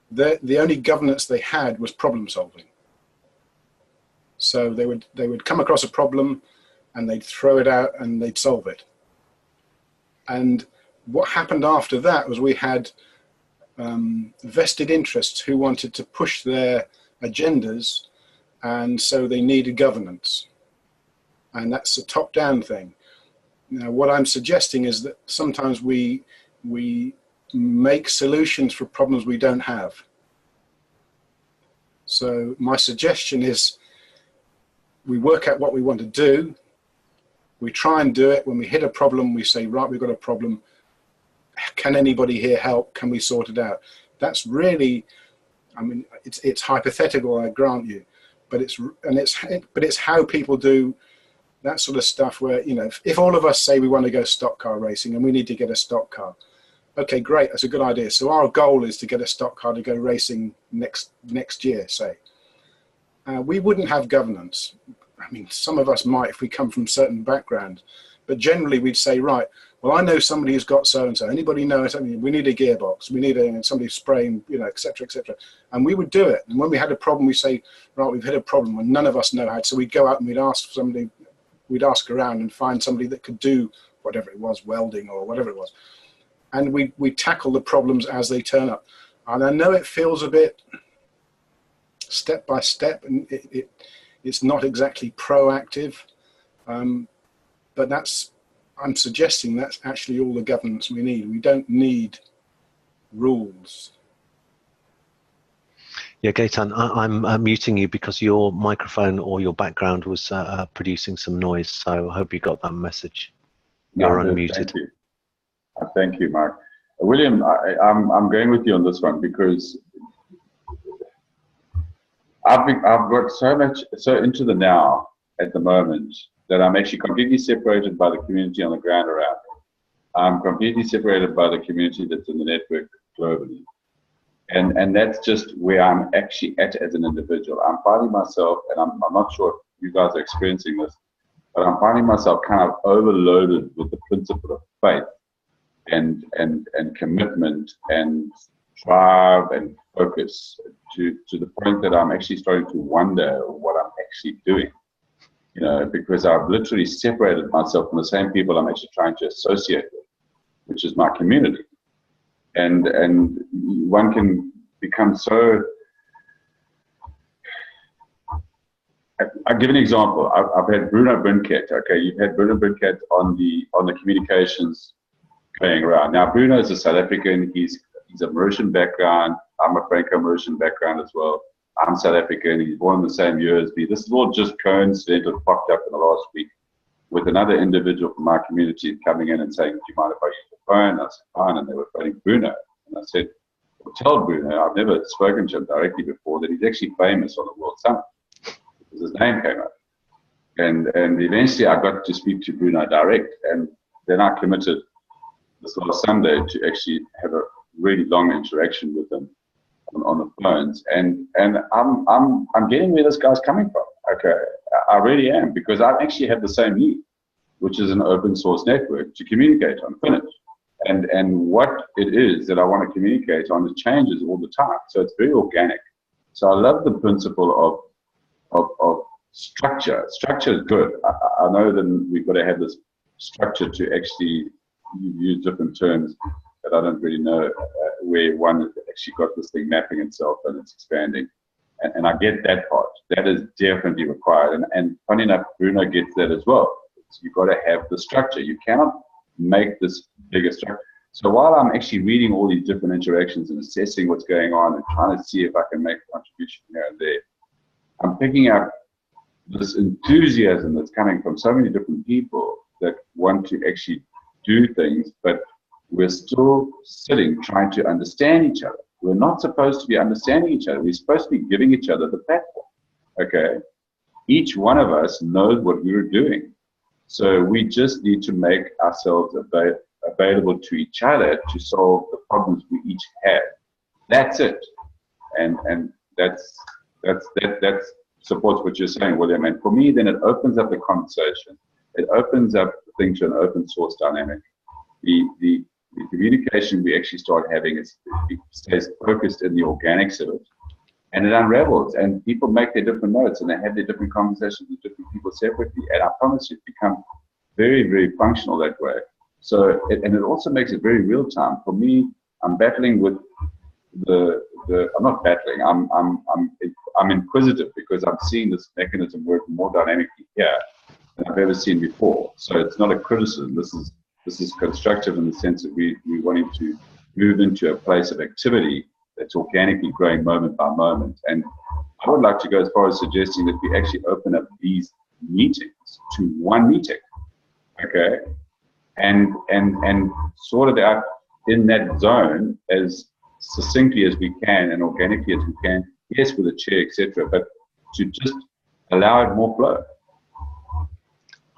the only governance they had was problem solving. So they would come across a problem, and they'd throw it out and they'd solve it. And what happened after that was we had vested interests who wanted to push their agendas, and so they needed governance. And that's a top-down thing. Now, what I'm suggesting is that sometimes we make solutions for problems we don't have. So my suggestion is we work out what we want to do. We try and do it. When we hit a problem, we say, right, we've got a problem. Can anybody here help? Can we sort it out? That's really, I mean, it's hypothetical, I grant you, but it's how people do that sort of stuff where, you know, if all of us say we want to go stock car racing and we need to get a stock car, okay, great, that's a good idea. So our goal is to get a stock car to go racing next year, say. We wouldn't have governance. I mean, some of us might if we come from certain backgrounds, but generally we'd say, right, well, I know somebody who's got so-and-so. Anybody know something? We need a gearbox. We need somebody spraying, you know, et cetera, et cetera. And we would do it. And when we had a problem, we say, right, we've hit a problem and none of us know how. So we'd go out and we'd ask somebody, we'd ask around and find somebody that could do whatever it was, welding or whatever it was. And we tackle the problems as they turn up. And I know it feels a bit step by step, and it's not exactly proactive, but I'm suggesting that's actually all the governance we need. We don't need rules. Yeah, Gaetan, I'm muting you because your microphone or your background was producing some noise, so I hope you got that message. You're unmuted. Thank you. Thank you, Mark. William, I'm going with you on this one because I've got so into the now at the moment that I'm actually completely separated by the community on the ground around me. I'm completely separated by the community that's in the network globally. And that's just where I'm actually at as an individual. I'm finding myself, and I'm not sure if you guys are experiencing this, but I'm finding myself kind of overloaded with the principle of faith and commitment and drive and focus to the point that I'm actually starting to wonder what I'm actually doing. You know, because I've literally separated myself from the same people I'm actually trying to associate with, which is my community. And one can become so. I'll give an example. I've had Bruno Brinket. Okay, you've had Bruno Brinket on the communications going around. Now Bruno is a South African. He's a Mauritian background. I'm a Franco-Mauritian background as well. I'm South African. He's born in the same year as me. This is all just coincidental, popped up in the last week with another individual from my community coming in and saying, "Do you mind if I use the phone?" I said, "Fine." And they were phoning Bruno. And I said, "Well, tell Bruno, I've never spoken to him directly before, that he's actually famous on the World Summit." Because his name came up. And eventually I got to speak to Bruno direct. And then I committed this last Sunday to actually have a really long interaction with him on the phones, and I'm getting where this guy's coming from. Okay, I really am, because I actually have the same need, which is an open source network to communicate on, finish. And what it is that I want to communicate on, it changes all the time. So it's very organic. So I love the principle of structure. Structure is good. I know that we've got to have this structure to actually use different terms that I don't really know where one actually got this thing mapping itself and it's expanding. And I get that part. That is definitely required. And funny enough, Bruno gets that as well. So you've got to have the structure. You cannot make this bigger structure. So while I'm actually reading all these different interactions and assessing what's going on and trying to see if I can make a contribution here and there, I'm picking up this enthusiasm that's coming from so many different people that want to actually do things, but we're still sitting trying to understand each other. We're not supposed to be understanding each other. We're supposed to be giving each other the platform. Okay? Each one of us knows what we're doing. So we just need to make ourselves available to each other to solve the problems we each have. That's it. And that supports what you're saying, William. And for me, then it opens up the conversation. It opens up things to an open source dynamic. The communication we actually start having stays focused in the organics of it, and it unravels, and people make their different notes and they have their different conversations with different people separately, and I promise you, it becomes very, very functional that way. So and it also makes it very real time. For me, I'm battling with I'm not battling, I'm inquisitive, because I'm seeing this mechanism work more dynamically here than I've ever seen before. So it's not a criticism. This is constructive in the sense that we're wanting to move into a place of activity that's organically growing moment by moment. And I would like to go as far as suggesting that we actually open up these meetings to one meeting, okay, and sort it out in that zone as succinctly as we can and organically as we can. Yes, with a chair, etc., but to just allow it more flow.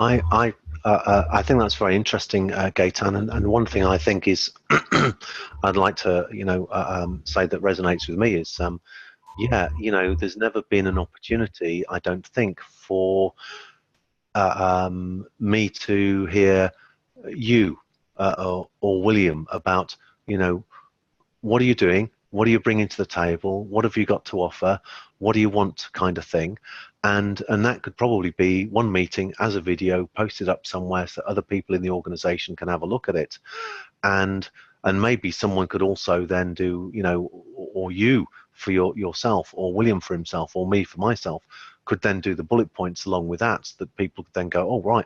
I think that's very interesting, Gaetan, and one thing I think is I'd like to say that resonates with me is there's never been an opportunity, I don't think, for me to hear you or William about what are you doing, what are you bringing to the table, what have you got to offer, what do you want, kind of thing. And that could probably be one meeting as a video posted up somewhere so other people in the organization can have a look at it. And maybe someone could also then do, or you for yourself, or William for himself, or me for myself, could then do the bullet points along with that, so that people could then go, oh, right,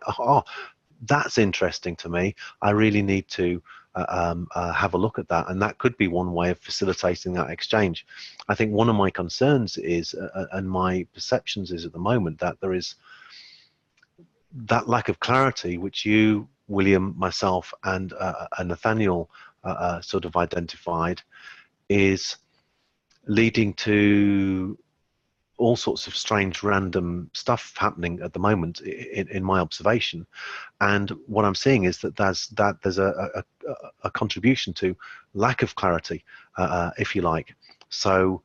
that's interesting to me. I really need to have a look at that. And that could be one way of facilitating that exchange. I think one of my concerns is, and my perceptions is at the moment, that there is that lack of clarity, which you, William, myself, and Nathaniel sort of identified, is leading to all sorts of strange random stuff happening at the moment in my observation, and what I'm seeing is that there's a contribution to lack of clarity, if you like. So,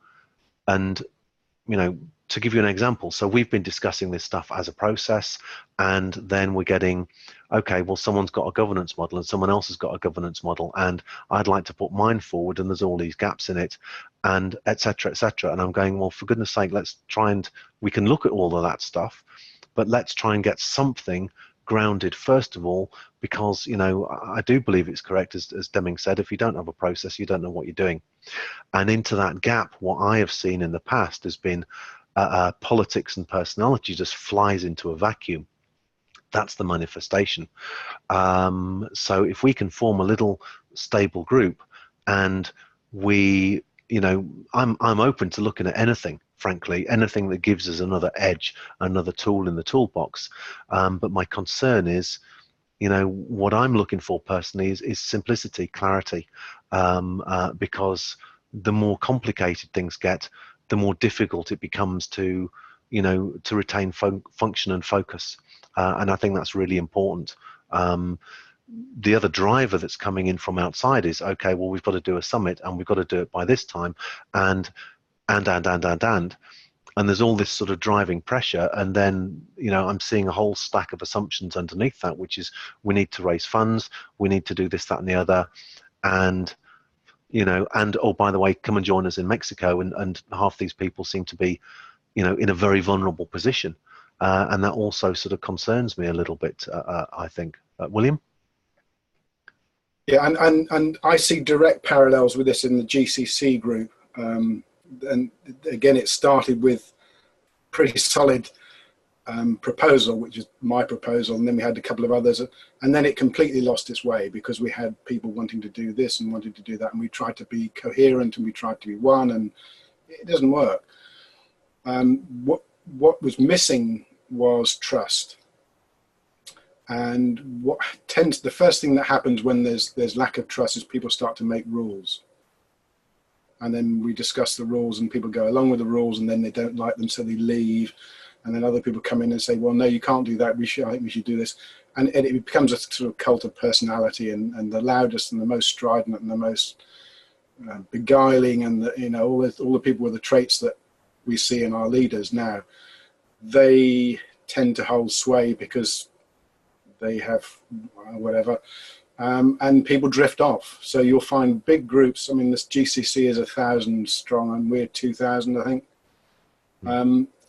and you know, to give you an example, so we've been discussing this stuff as a process, and then we're getting, okay, well, someone's got a governance model and someone else has got a governance model, and I'd like to put mine forward, and there's all these gaps in it, and etc. etc. And I'm going, well, for goodness sake, let's try and, we can look at all of that stuff, but let's try and get something grounded first of all, because, you know, I do believe it's correct, as Deming said, if you don't have a process, you don't know what you're doing. And into that gap, what I have seen in the past has been politics and personality just flies into a vacuum. That's the manifestation. So if we can form a little stable group, and we, you know, I'm open to looking at anything, frankly, anything that gives us another edge, another tool in the toolbox. But my concern is, you know, what I'm looking for personally is simplicity, clarity, because the more complicated things get, the more difficult it becomes to, you know, to retain function and focus. And I think that's really important. The other driver that's coming in from outside is, okay, well, we've got to do a summit and we've got to do it by this time, and there's all this sort of driving pressure. And then, you know, I'm seeing a whole stack of assumptions underneath that, which is we need to raise funds, we need to do this, that, and the other. And, you know, and oh, by the way, come and join us in Mexico. And half these people seem to be, you know, in a very vulnerable position. And that also sort of concerns me a little bit, I think. William? Yeah, and I see direct parallels with this in the GCC group. And again, it started with pretty solid proposal, which is my proposal, and then we had a couple of others, and then it completely lost its way because we had people wanting to do this and wanting to do that, and we tried to be coherent and we tried to be one, and it doesn't work. What was missing was trust. And the first thing that happens when there's lack of trust is people start to make rules. And then we discuss the rules and people go along with the rules, and then they don't like them, so they leave. And then other people come in and say, well, no, you can't do that. I think we should do this. And it becomes a sort of cult of personality, and the loudest and the most strident and the most beguiling, and you know, all the people with the traits that we see in our leaders now, they tend to hold sway because they have whatever. And people drift off. So you'll find big groups. I mean, this GCC is 1,000 strong, and we're 2,000, I think.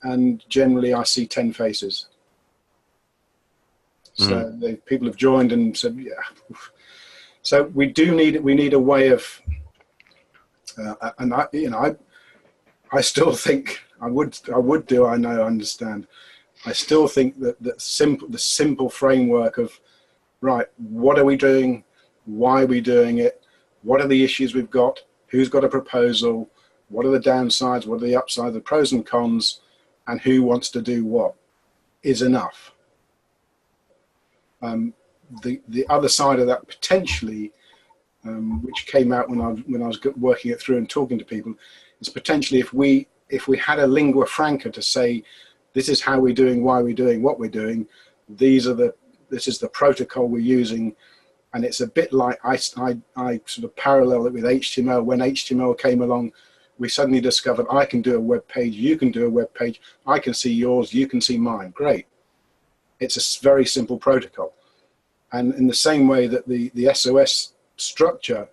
And generally, I see 10 faces. So people have joined and said, yeah. So we need a way of, and I still think I understand. I still think that the simple framework of, right, what are we doing? Why are we doing it? What are the issues we've got? Who's got a proposal? What are the downsides? What are the upsides, the pros and cons? And who wants to do what is enough. The other side of that potentially, which came out when I was working it through and talking to people, is potentially if we had a lingua franca to say, this is how we're doing, why we're doing, what we're doing. This is the protocol we're using, and it's a bit like I sort of parallel it with HTML. When HTML came along, we suddenly discovered I can do a web page, you can do a web page, I can see yours, you can see mine. Great. It's a very simple protocol. And in the same way that the SOS structure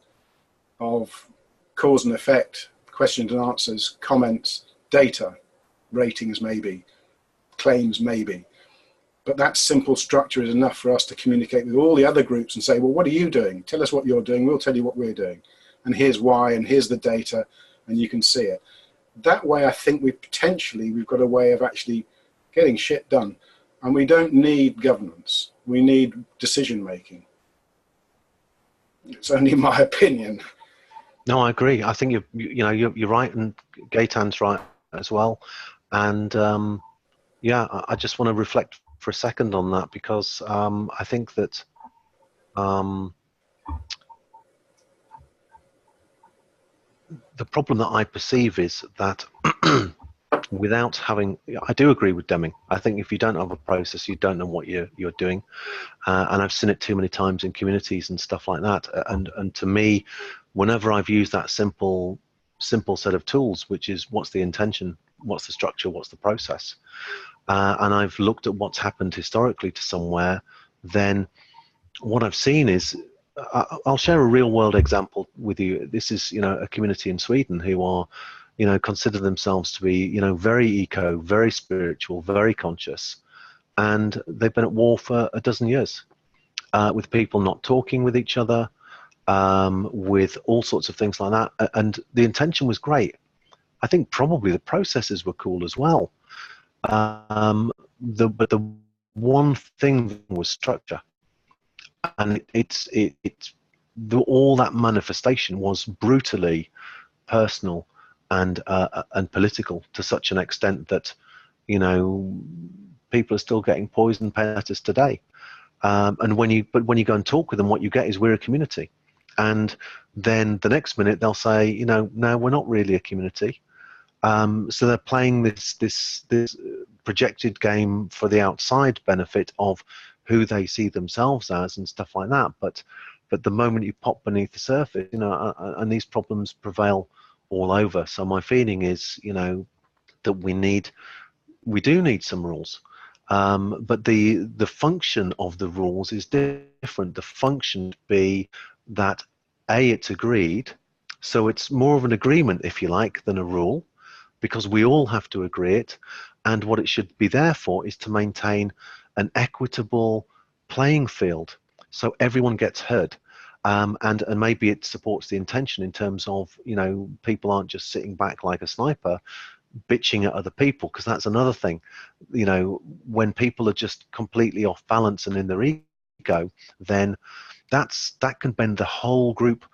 of cause and effect, questions and answers, comments, data, ratings maybe, claims maybe, but that simple structure is enough for us to communicate with all the other groups and say, well, what are you doing? Tell us what you're doing, we'll tell you what we're doing. And here's why, and here's the data, and you can see it. That way, I think we've got a way of actually getting shit done. And we don't need governance. We need decision making. It's only my opinion. No, I agree. I think you're right, and Gaitan's right as well. And yeah, I just want to reflect for a second on that, because I think that the problem that I perceive is that without having, I do agree with Deming. I think if you don't have a process, you don't know what you're doing. And I've seen it too many times in communities and stuff like that. And to me, whenever I've used that simple set of tools, which is what's the intention, what's the structure, what's the process, and I've looked at what's happened historically to somewhere, then what I've seen is, I'll share a real world example with you. This is, a community in Sweden who are, consider themselves to be, very eco, very spiritual, very conscious. And they've been at war for a dozen years, with people not talking with each other, with all sorts of things like that. And the intention was great. I think probably the processes were cool as well. But the one thing was structure. And all that manifestation was brutally personal and political, to such an extent that, people are still getting poison pen letters today. And when you go and talk with them, what you get is, we're a community. And then the next minute they'll say, no, we're not really a community. So they're playing this projected game for the outside benefit of who they see themselves as and stuff like that. But the moment you pop beneath the surface, and these problems prevail all over. So my feeling is, that we do need some rules. But the function of the rules is different. The function would be that, A, it's agreed, so it's more of an agreement, if you like, than a rule, because we all have to agree it. And what it should be there for is to maintain an equitable playing field, so everyone gets heard. And maybe it supports the intention in terms of, people aren't just sitting back like a sniper bitching at other people, because that's another thing. When people are just completely off balance and in their ego, then that can bend the whole group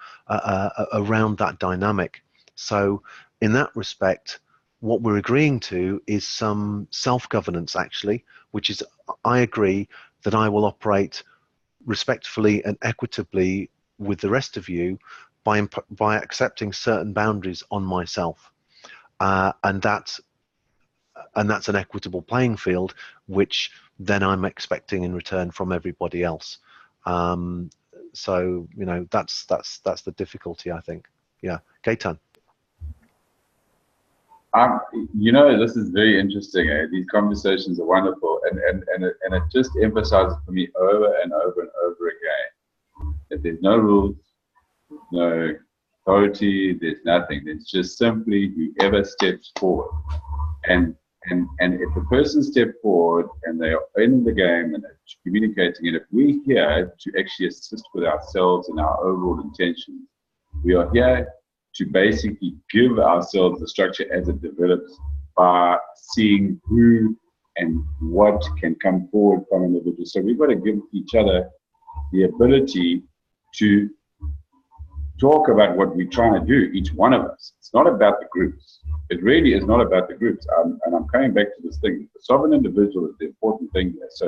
around that dynamic. So in that respect, what we're agreeing to is some self-governance, actually, which is, I agree that I will operate respectfully and equitably with the rest of you by accepting certain boundaries on myself. And that's an equitable playing field, which then I'm expecting in return from everybody else. So that's the difficulty, I think. Yeah, Gaetan. This is very interesting. These conversations are wonderful, and it just emphasizes for me over and over and over again that there's no rules, no authority, there's nothing. It's just simply whoever steps forward. And if the person steps forward and they are in the game and they're communicating, and if we're here to actually assist with ourselves and our overall intentions, we are here to basically give ourselves the structure as it develops by seeing who and what can come forward from an individual. So we've got to give each other the ability to talk about what we're trying to do, each one of us. It's not about the groups. It really is not about the groups. And I'm coming back to this thing. The sovereign individual is the important thing here. So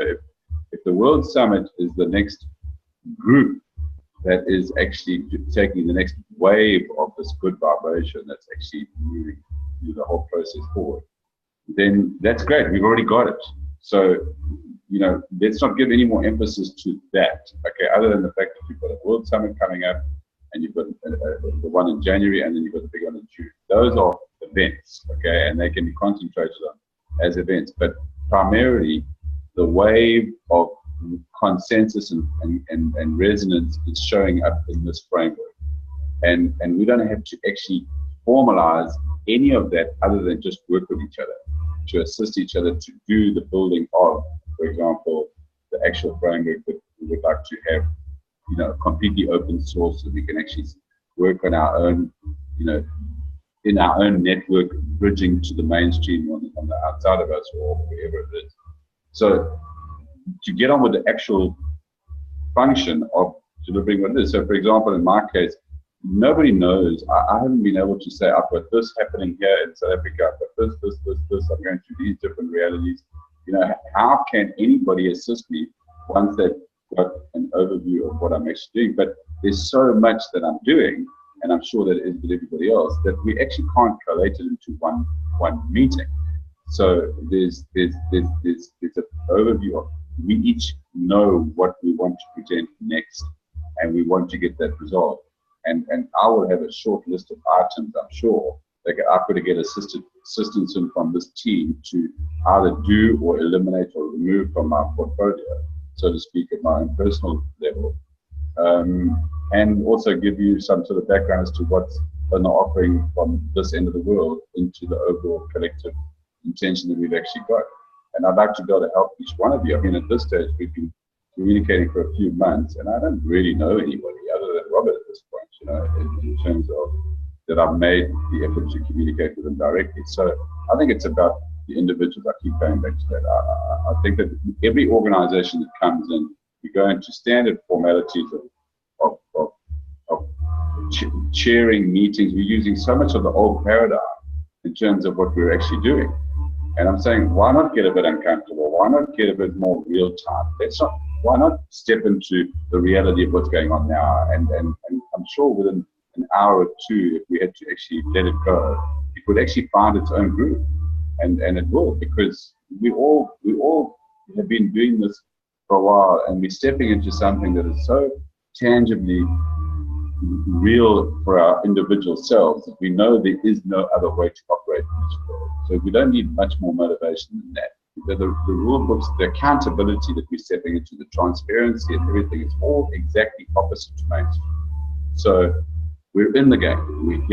if the World Summit is the next group that is actually taking the next wave of this good vibration that's actually moving the whole process forward, then that's great. We've already got it. So, let's not give any more emphasis to that, okay, other than the fact that you've got a World Summit coming up, and you've got the one in January, and then you've got the big one in June. Those are events, okay, and they can be concentrated on as events. But primarily, the wave of consensus and resonance is showing up in this framework. And we don't have to actually formalize any of that other than just work with each other, to assist each other to do the building of, for example, the actual framework that we would like to have, completely open source, so we can actually work on our own, in our own network, bridging to the mainstream on the outside of us, or wherever it is. So to get on with the actual function of delivering what it is. So for example, in my case, nobody knows. I haven't been able to say, I've got this happening here in South Africa, I've got this, I'm going through these different realities. How can anybody assist me once they've got an overview of what I'm actually doing? But there's so much that I'm doing, and I'm sure that it is with everybody else, that we actually can't collate it into one meeting. So there's an overview of, we each know what we want to present next, and we want to get that resolved. And I will have a short list of items, I'm sure, that I've got to get assistance in from this team to either do or eliminate or remove from my portfolio, so to speak, at my own personal level. And also give you some sort of background as to what's an offering from this end of the world into the overall collective intention that we've actually got. And I'd like to be able to help each one of you. I mean, at this stage, we've been communicating for a few months, and I don't really know anybody other than Robert at this point, you know, in terms of that I've made the effort to communicate with them directly. So I think it's about the individuals. I keep going back to that. I think that every organization that comes in, we go into standard formalities of chairing meetings. We're using so much of the old paradigm in terms of what we're actually doing. And I'm saying, why not get a bit uncomfortable? Why not get a bit more real time? Why not step into the reality of what's going on now? And I'm sure within an hour or two, if we had to actually let it go, it would actually find its own groove. And it will, because we all have been doing this for a while, and we're stepping into something that is so tangibly real for our individual selves that we know there is no other way to operate in this world. So we don't need much more motivation than that. The rule books, the accountability that we're stepping into, the transparency and everything, it's all exactly opposite to mainstream. So we're in the game.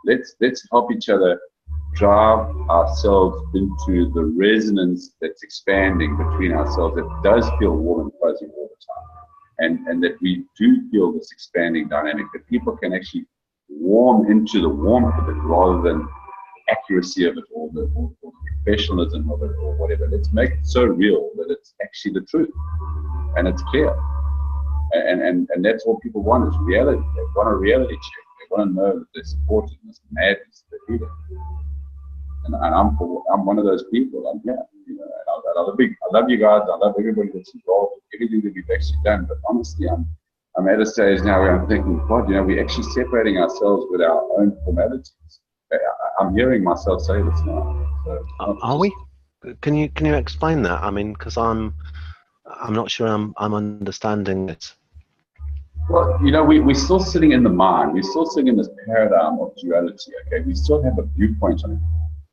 Let's help each other drive ourselves into the resonance that's expanding between ourselves, that does feel warm and fuzzy all the time, and that we do feel this expanding dynamic, that people can actually warm into the warmth of it rather than accuracy of it or the professionalism of it or whatever. Let's make it so real that it's actually the truth and it's clear. And that's what people want, is reality. They want a reality check. They want to know that they're supported in this madness they're feeling. And I'm one of those people. I'm here, you know. And I love you guys. I love everybody that's involved in everything that we've actually done. But honestly, I'm at a stage now where I'm thinking, God, you know, we're actually separating ourselves with our own formalities. I'm hearing myself say this now. So, are we? Can you explain that? I mean, because I'm not sure I'm understanding it. Well, you know, we're still sitting in the mind. We're still sitting in this paradigm of duality. Okay, we still have a viewpoint on it.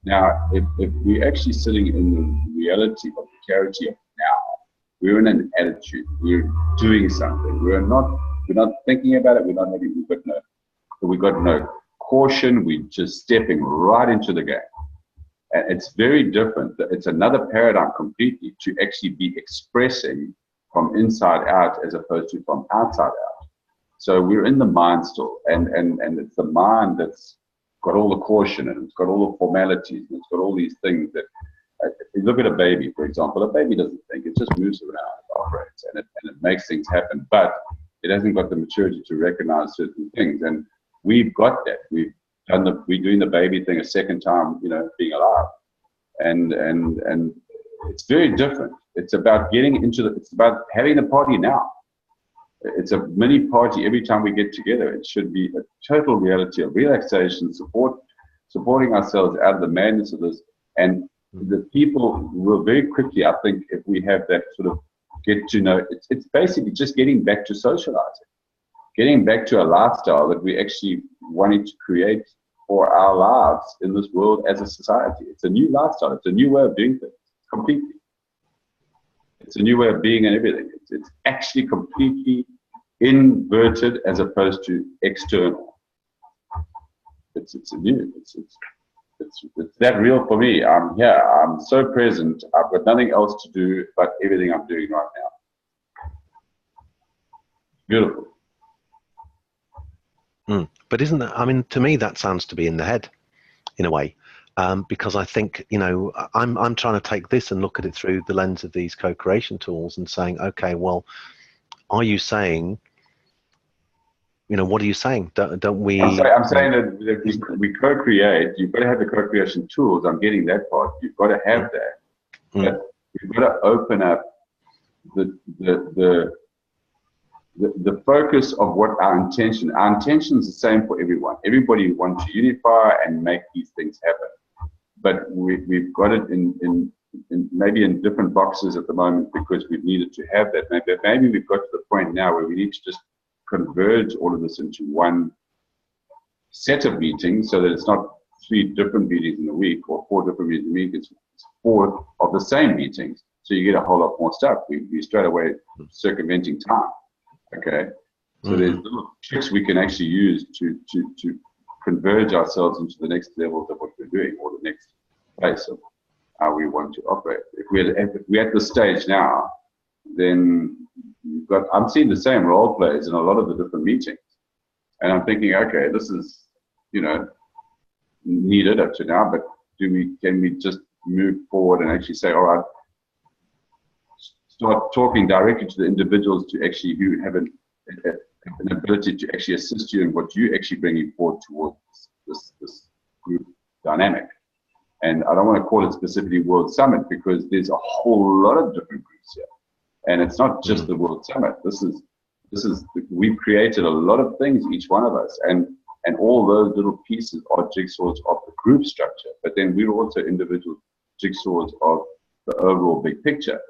Now, if we're actually sitting in the reality of the clarity of now, we're in an attitude. We're doing something. We're not thinking about it. We've got no caution. We're just stepping right into the game. And it's very different. It's another paradigm completely to actually be expressing from inside out as opposed to from outside out. So we're in the mind still, and it's the mind that's got all the caution, and it's got all the formalities, and it's got all these things that, if you look at a baby, for example, a baby doesn't think, it just moves around, it operates, and it makes things happen, but it hasn't got the maturity to recognize certain things. And we've got that. We're doing the baby thing a second time, you know, being alive. And it's very different. It's about it's about having the party now. It's a mini party every time we get together. It should be a total reality of relaxation, supporting ourselves out of the madness of this. And the people will very quickly, I think, if we have that sort of get to know, it's basically just getting back to socializing, getting back to a lifestyle that we actually wanted to create for our lives in this world as a society. It's a new lifestyle. It's a new way of doing things, completely. It's a new way of being and everything. It's actually completely inverted as opposed to external. It's that real for me. I'm here. I'm so present. I've got nothing else to do but everything I'm doing right now. Beautiful. But isn't that? I mean, to me, that sounds to be in the head, in a way. Because I think, you know, I'm trying to take this and look at it through the lens of these co-creation tools and saying, okay, well, are you saying, you know, what are you saying? Don't we? I'm saying that we co-create. You've got to have the co-creation tools. I'm getting that part. You've got to have that. But you've got to open up the focus of what our intention. Our intention is the same for everyone. Everybody wants to unify and make these things happen. but we've got it in maybe in different boxes at the moment because we've needed to have that. Maybe we've got to the point now where we need to just converge all of this into one set of meetings so that it's not 3 different meetings in a week or 4 different meetings in a week. It's 4 of the same meetings. So you get a whole lot more stuff. We straight away circumventing time. Okay. So there's little tricks we can actually use to converge ourselves into the next levels of what we're doing or the next place of how we want to operate. If we're at this stage now, then I'm seeing the same role plays in a lot of the different meetings. And I'm thinking, okay, this is, needed up to now, but can we just move forward and actually say, all right, start talking directly to the individuals to actually who have an ability to actually assist you in what you actually bringing forward towards this group dynamic. And I don't want to call it specifically World Summit because there's a whole lot of different groups here. And it's not just the World Summit. We've created a lot of things, each one of us. And all those little pieces are jigsaws of the group structure. But then we're also individual jigsaws of the overall big picture.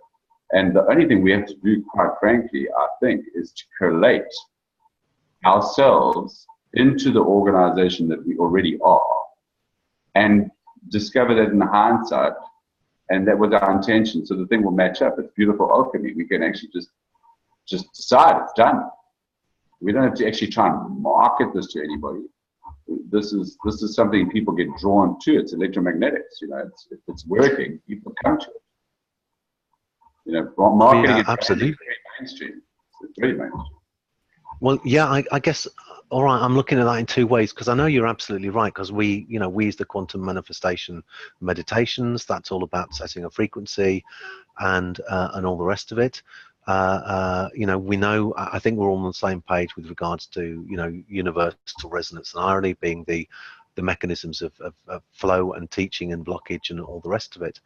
And the only thing we have to do, quite frankly, I think, is to collate ourselves into the organization that we already are and discover that in hindsight, and that was our intention. So the thing will match up. It's beautiful alchemy. We can actually just decide it's done. We don't have to actually try and market this to anybody. This is something people get drawn to. It's electromagnetics. If it's working, people come to it. Marketing is absolutely very mainstream. It's very mainstream. Well, yeah, I guess. All right, I'm looking at that in 2 ways because I know you're absolutely right. Because we use the quantum manifestation meditations. That's all about setting a frequency, and all the rest of it. We know. I think we're all on the same page with regards to universal resonance and irony being the mechanisms of flow and teaching and blockage and all the rest of it.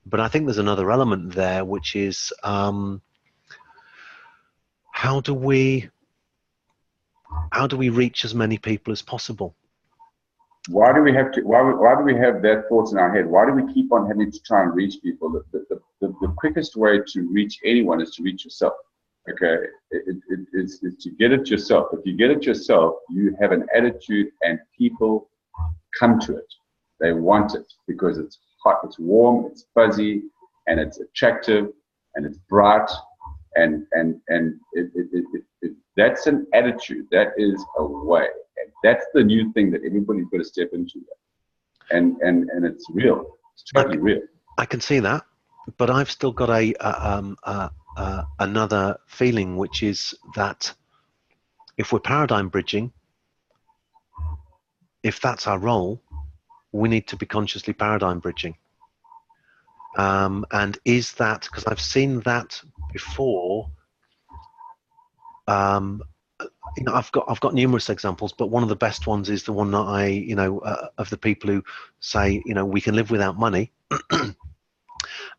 But I think there's another element there, which is how do we reach as many people as possible? Why do we have to? Why do we have that thoughts in our head? Why do we keep on having to try and reach people? The quickest way to reach anyone is to reach yourself. Okay, it's to get it yourself. If you get it yourself, you have an attitude, and people come to it. They want it because it's hot, it's warm, it's fuzzy, and it's attractive, and it's bright, and that's an attitude. That is a way, and that's the new thing that everybody's got to step into. And it's real. It's totally real. I can see that, but I've still got another feeling, which is that if we're paradigm bridging, if that's our role, we need to be consciously paradigm bridging. And is that, because I've seen that before, I've got numerous examples, but one of the best ones is the one that of the people who say, we can live without money,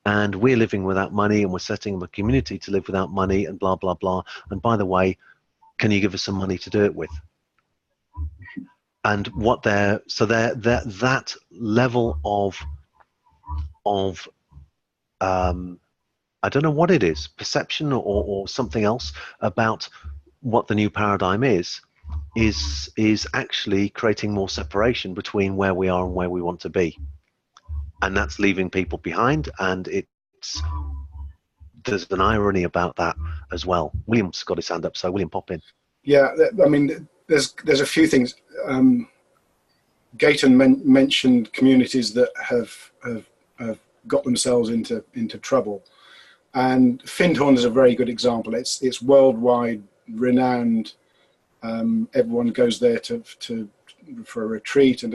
and we're living without money, and we're setting up a community to live without money, and blah blah blah. And by the way, can you give us some money to do it with? And what that level of I don't know what it is, perception or something else about what the new paradigm is actually creating more separation between where we are and where we want to be, and that's leaving people behind. And there's an irony about that as well. William's got his hand up, so William, pop in. Yeah, I mean, there's a few things. Gayton mentioned communities that have got themselves into trouble, and Findhorn is a very good example. It's worldwide renowned. Everyone goes there for a retreat and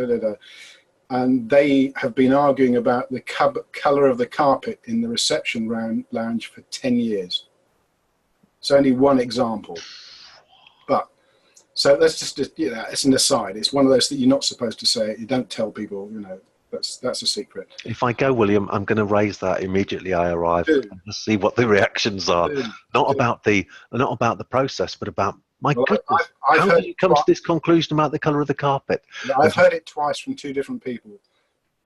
and they have been arguing about the color of the carpet in the reception lounge for 10 years. It's only one example, but so that's just it's an aside. It's one of those that you're not supposed to say. You don't tell people, that's a secret. If I go, William, I'm going to raise that immediately I arrive and see what the reactions are. Not about the process, but about, my goodness, how did you come to this conclusion about the colour of the carpet? I've heard it twice from 2 different people.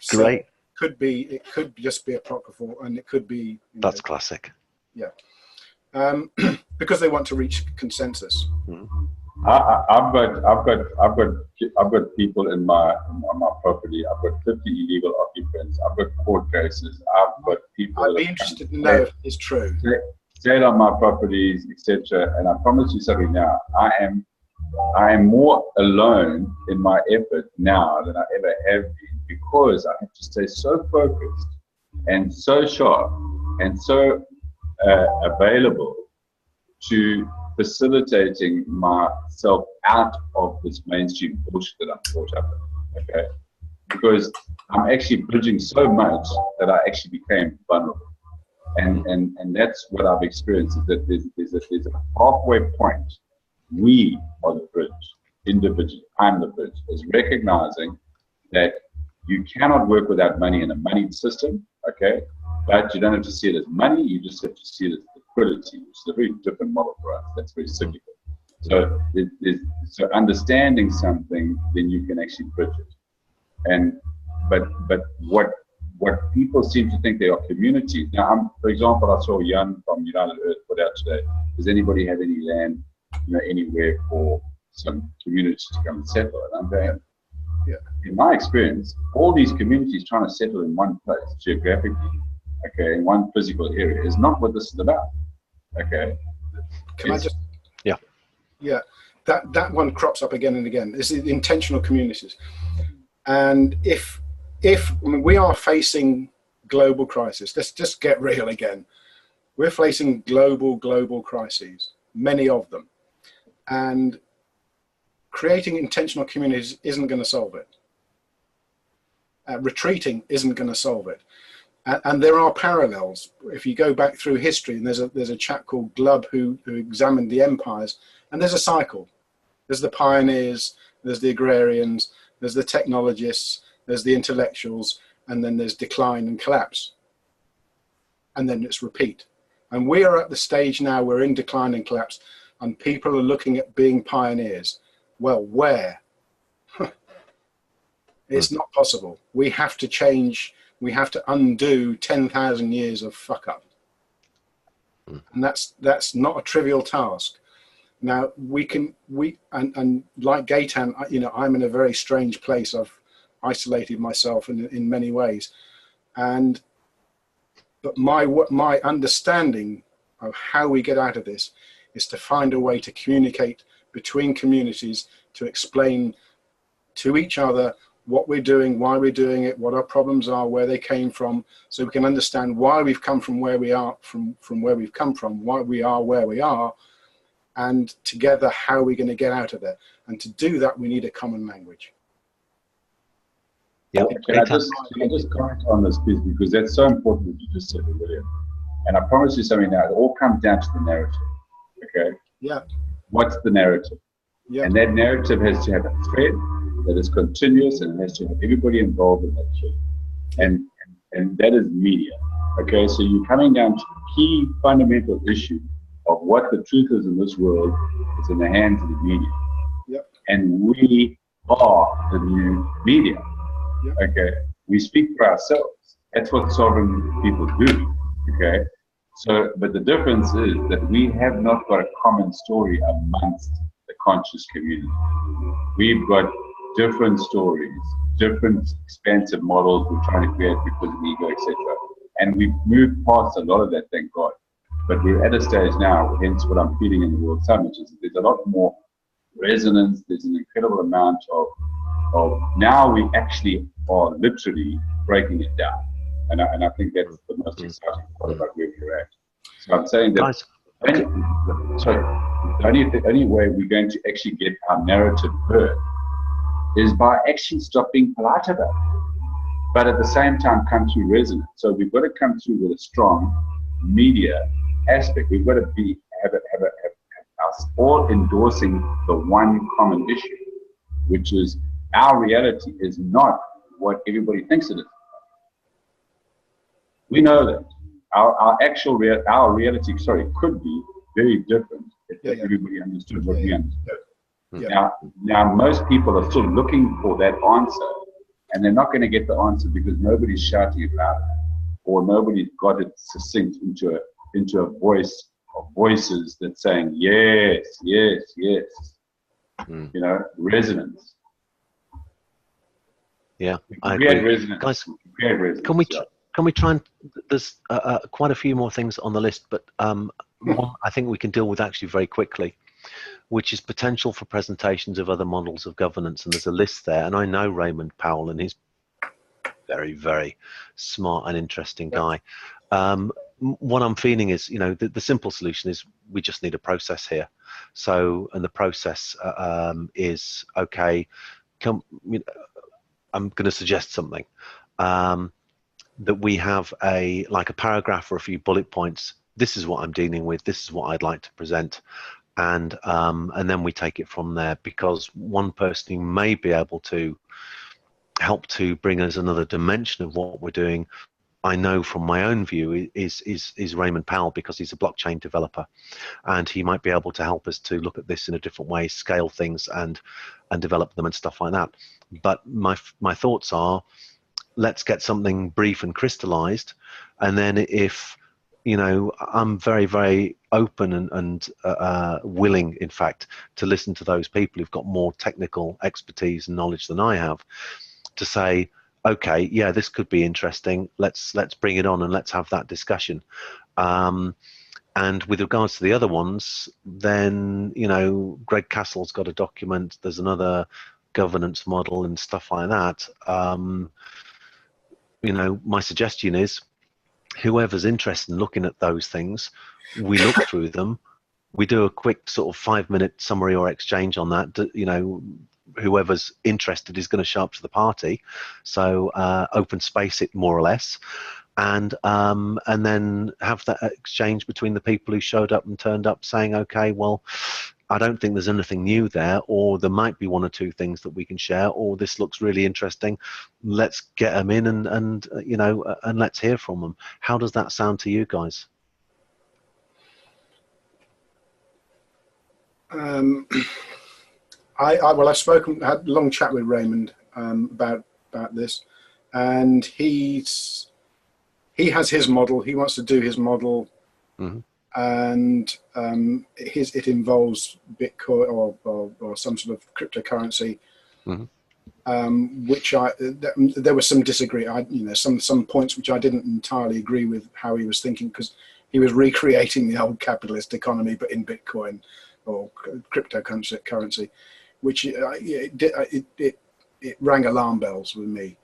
So Great. it could just be apocryphal, and it could be. That's classic. Yeah. Because they want to reach consensus. I've got people on my property. I've got 50 illegal occupants. I've got court cases. I've got people. I'd be interested to know if it's true. Stayed on my properties, etc. And I promise you something now. I am more alone in my effort now than I ever have been, because I have to stay so focused and so sharp and so available to facilitating myself out of this mainstream bullshit that I'm caught up in, okay? Because I'm actually bridging so much that I actually became vulnerable. And that's what I've experienced, is that there's a halfway point. We are the bridge, individually. I'm the bridge, is recognizing that you cannot work without money in a moneyed system, okay? But you don't have to see it as money, you just have to see it as liquidity, which is a very different model for us. That's very cyclical. So, so understanding something, then you can actually bridge it. But what people seem to think they are communities. Now, for example, I saw Jan from United Earth put out today, does anybody have any land, anywhere for some communities to come and settle? And I'm going, yeah. In my experience, all these communities trying to settle in one place geographically, okay, in one physical area, is not what this is about. Okay. Can I just? Yeah. Yeah. That one crops up again and again. This is intentional communities. And if we are facing global crisis, let's just get real again. We're facing global crises, many of them. And creating intentional communities isn't going to solve it. Retreating isn't going to solve it. And there are parallels. If you go back through history, and there's a chap called Glubb who examined the empires, and there's a cycle. There's the pioneers, there's the agrarians, there's the technologists, there's the intellectuals, and then there's decline and collapse. And then it's repeat. And we are at the stage now, we're in decline and collapse, and people are looking at being pioneers. Well, where? It's not possible. We have to change. We have to undo 10,000 years of fuck up. And that's not a trivial task. Now and like Gaitan, I'm in a very strange place. I've isolated myself in many ways. But my understanding of how we get out of this is to find a way to communicate between communities, to explain to each other what we're doing, why we're doing it, what our problems are, where they came from, so we can understand why we've come from where we are, from where we've come from, why we are where we are, and together how we're going to get out of there. And to do that, we need a common language. Yeah. Can I just comment on this, please, because that's so important what you just said earlier. And I promise you something now, it all comes down to the narrative. Okay? Yeah. What's the narrative? Yeah. And that narrative has to have a thread that is continuous, and it has to have everybody involved in that thread. And that is media. Okay, so you're coming down to the key fundamental issue of what the truth is in this world. It's in the hands of the media. Yep. And we are the new media. Yep. Okay, we speak for ourselves. That's what sovereign people do. Okay, so but the difference is that we have not got a common story amongst the conscious community. We've got different stories, different expansive models we're trying to create because of ego, etc. And we've moved past a lot of that, thank God. But we're at a stage now, hence what I'm feeling in the World Summit, is that there's a lot more resonance, there's an incredible amount of now we actually are literally breaking it down. And I think that's the most exciting part about where we're at. So I'm saying that the only way we're going to actually get our narrative heard is by actually stop being polite about it, but at the same time come through resonance. So we've got to come through with a strong media aspect. We've got to have us all endorsing the one common issue, which is our reality is not what everybody thinks it is. We know that our actual reality, could be very different if everybody understood what we understood. Yeah. Now, most people are still looking for that answer and they're not going to get the answer because nobody's shouting it loud, or nobody's got it succinct into a voice of voices that's saying yes, yes, yes. You know, resonance. Yeah, I Create agree. resonance. Guys, create resonance. can we try and, there's quite a few more things on the list, but one I think we can deal with actually very quickly, which is potential for presentations of other models of governance. And there's a list there, and I know Raymond Powell, and he's very, very smart and interesting guy. What I'm feeling is, you know, the simple solution is we just need a process here. So, and the process is, okay, I'm going to suggest something, that we have like a paragraph or a few bullet points. This is what I'm dealing with. This is what I'd like to present. And then we take it from there, because one person who may be able to help to bring us another dimension of what we're doing, I know from my own view, is Raymond Powell, because he's a blockchain developer, and he might be able to help us to look at this in a different way, scale things and develop them and stuff like that. But my thoughts are, let's get something brief and crystallized, and then if, you know, I'm very, very open and willing, in fact, to listen to those people who've got more technical expertise and knowledge than I have, to say, okay, yeah, this could be interesting. Let's bring it on and let's have that discussion. And with regards to the other ones, then, you know, Greg Castle's got a document. There's another governance model and stuff like that. You know, my suggestion is, whoever's interested in looking at those things, we look through them. We do a quick sort of 5-minute summary or exchange on that. You know, whoever's interested is going to show up to the party, so open space it more or less, and then have that exchange between the people who showed up and turned up, saying, okay, well, I don't think there's anything new there, or there might be one or two things that we can share, or this looks really interesting, let's get them in and you know, and let's hear from them. How does that sound to you guys? I've spoken, had a long chat with Raymond about this, and he has his model. He wants to do his model, and it involves Bitcoin or some sort of cryptocurrency, which there was some disagreement. You know, some points which I didn't entirely agree with how he was thinking, because he was recreating the old capitalist economy but in Bitcoin or cryptocurrency, which it rang alarm bells with me.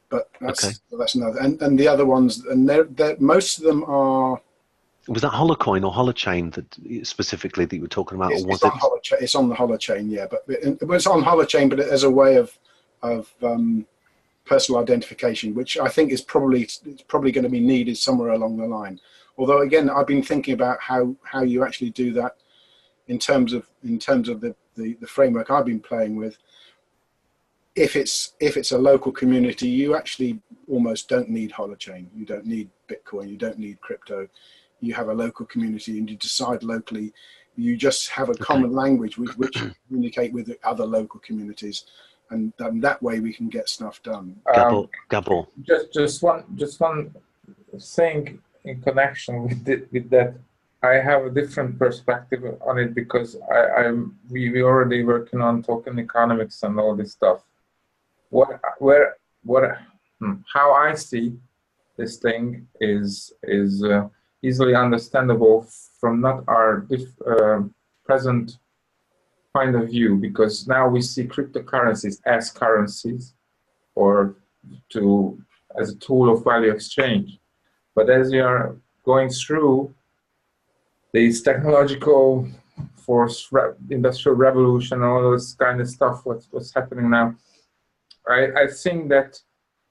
But that's another. And the other ones, and they're most of them are. Was that Holocoin or Holochain that specifically that you were talking about, or was it? It's on the Holochain, yeah. But it's on Holochain, but as a way of personal identification, which I think is probably going to be needed somewhere along the line. Although again, I've been thinking about how you actually do that in terms of the framework I've been playing with. If it's a local community, you actually almost don't need Holochain. You don't need Bitcoin. You don't need crypto. You have a local community, and you decide locally. You just have a common language which you communicate with other local communities, and that way we can get stuff done. Gabor. Just one thing in connection with that. I have a different perspective on it, because we already working on token economics and all this stuff. How I see this thing is easily understandable from not our present point of view, because now we see cryptocurrencies as currencies or as a tool of value exchange. But as we are going through this technological force, industrial revolution, all this kind of stuff, what's happening now, I think that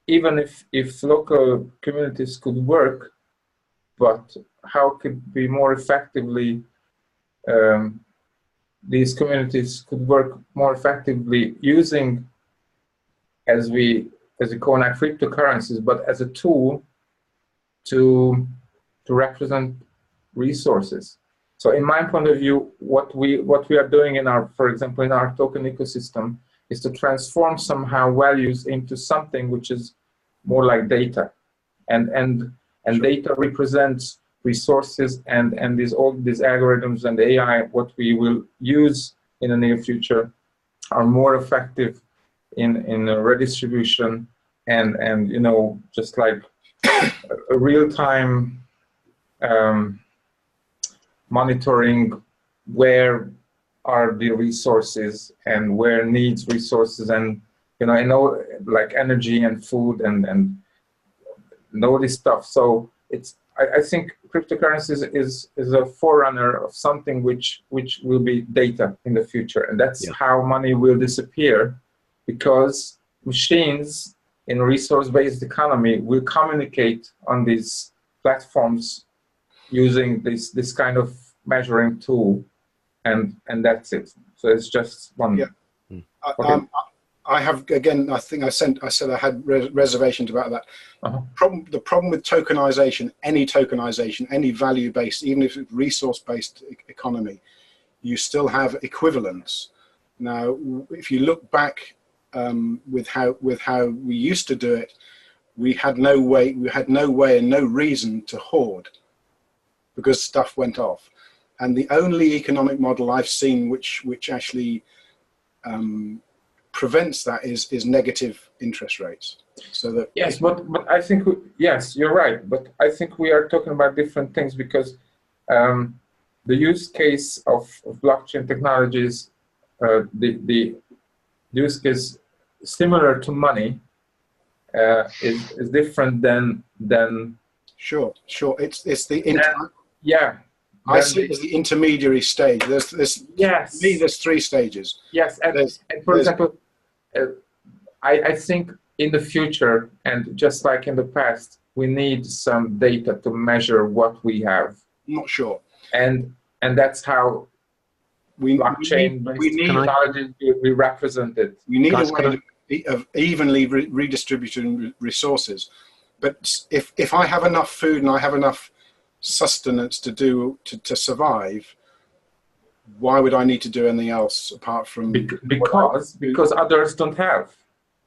even if local communities could work, but how could be more effectively, these communities could work more effectively using, as we call now, cryptocurrencies, but as a tool to represent resources. So in my point of view, what we are doing for example, in our token ecosystem, is to transform somehow values into something which is more like data, and data represents resources, and all these algorithms and AI, what we will use in the near future, are more effective in redistribution and you know, just like a real-time monitoring where are the resources and where needs resources, and you know, I know like energy and food and all this stuff. So it's I think cryptocurrencies is a forerunner of something which will be data in the future, and that's how money will disappear, because machines in resource-based economy will communicate on these platforms using this kind of measuring tool, and that's it. So it's just one. Yeah. I have, again, I think I said I had reservations about that. The problem with tokenization, any value-based, even if it's resource-based economy, you still have equivalence. Now, if you look back with how we used to do it, we had no way and no reason to hoard, because stuff went off. And the only economic model I've seen which actually prevents that is negative interest rates. So that yes, but I think yes, you're right. But I think we are talking about different things, because the use case of blockchain technologies, the use case similar to money is different than. Sure. It's the I see it as the intermediary stage. There's yes. For me, there's three stages. Yes, and for example, I think in the future, and just like in the past, we need some data to measure what we have. I'm not sure. And that's how blockchain-based technology we represent it. We need a way of evenly redistributing resources. But if I have enough food and I have enough sustenance to survive, why would I need to do anything else apart from because others don't have?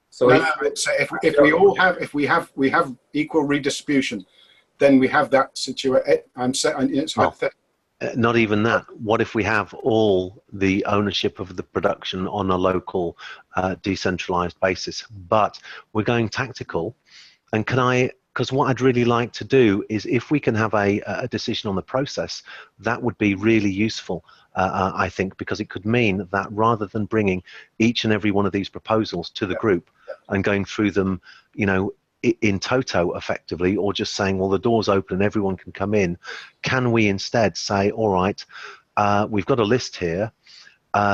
So if we all have, if we have equal redistribution, then we have that situation. It's hypothetical. Not even that. What if we have all the ownership of the production on a local, decentralized basis? But we're going tactical, and because what I'd really like to do is, if we can have a decision on the process, that would be really useful, I think, because it could mean that rather than bringing each and every one of these proposals to the group and going through them, you know, in toto effectively, or just saying, well, the door's open and everyone can come in, can we instead say, all right, we've got a list here,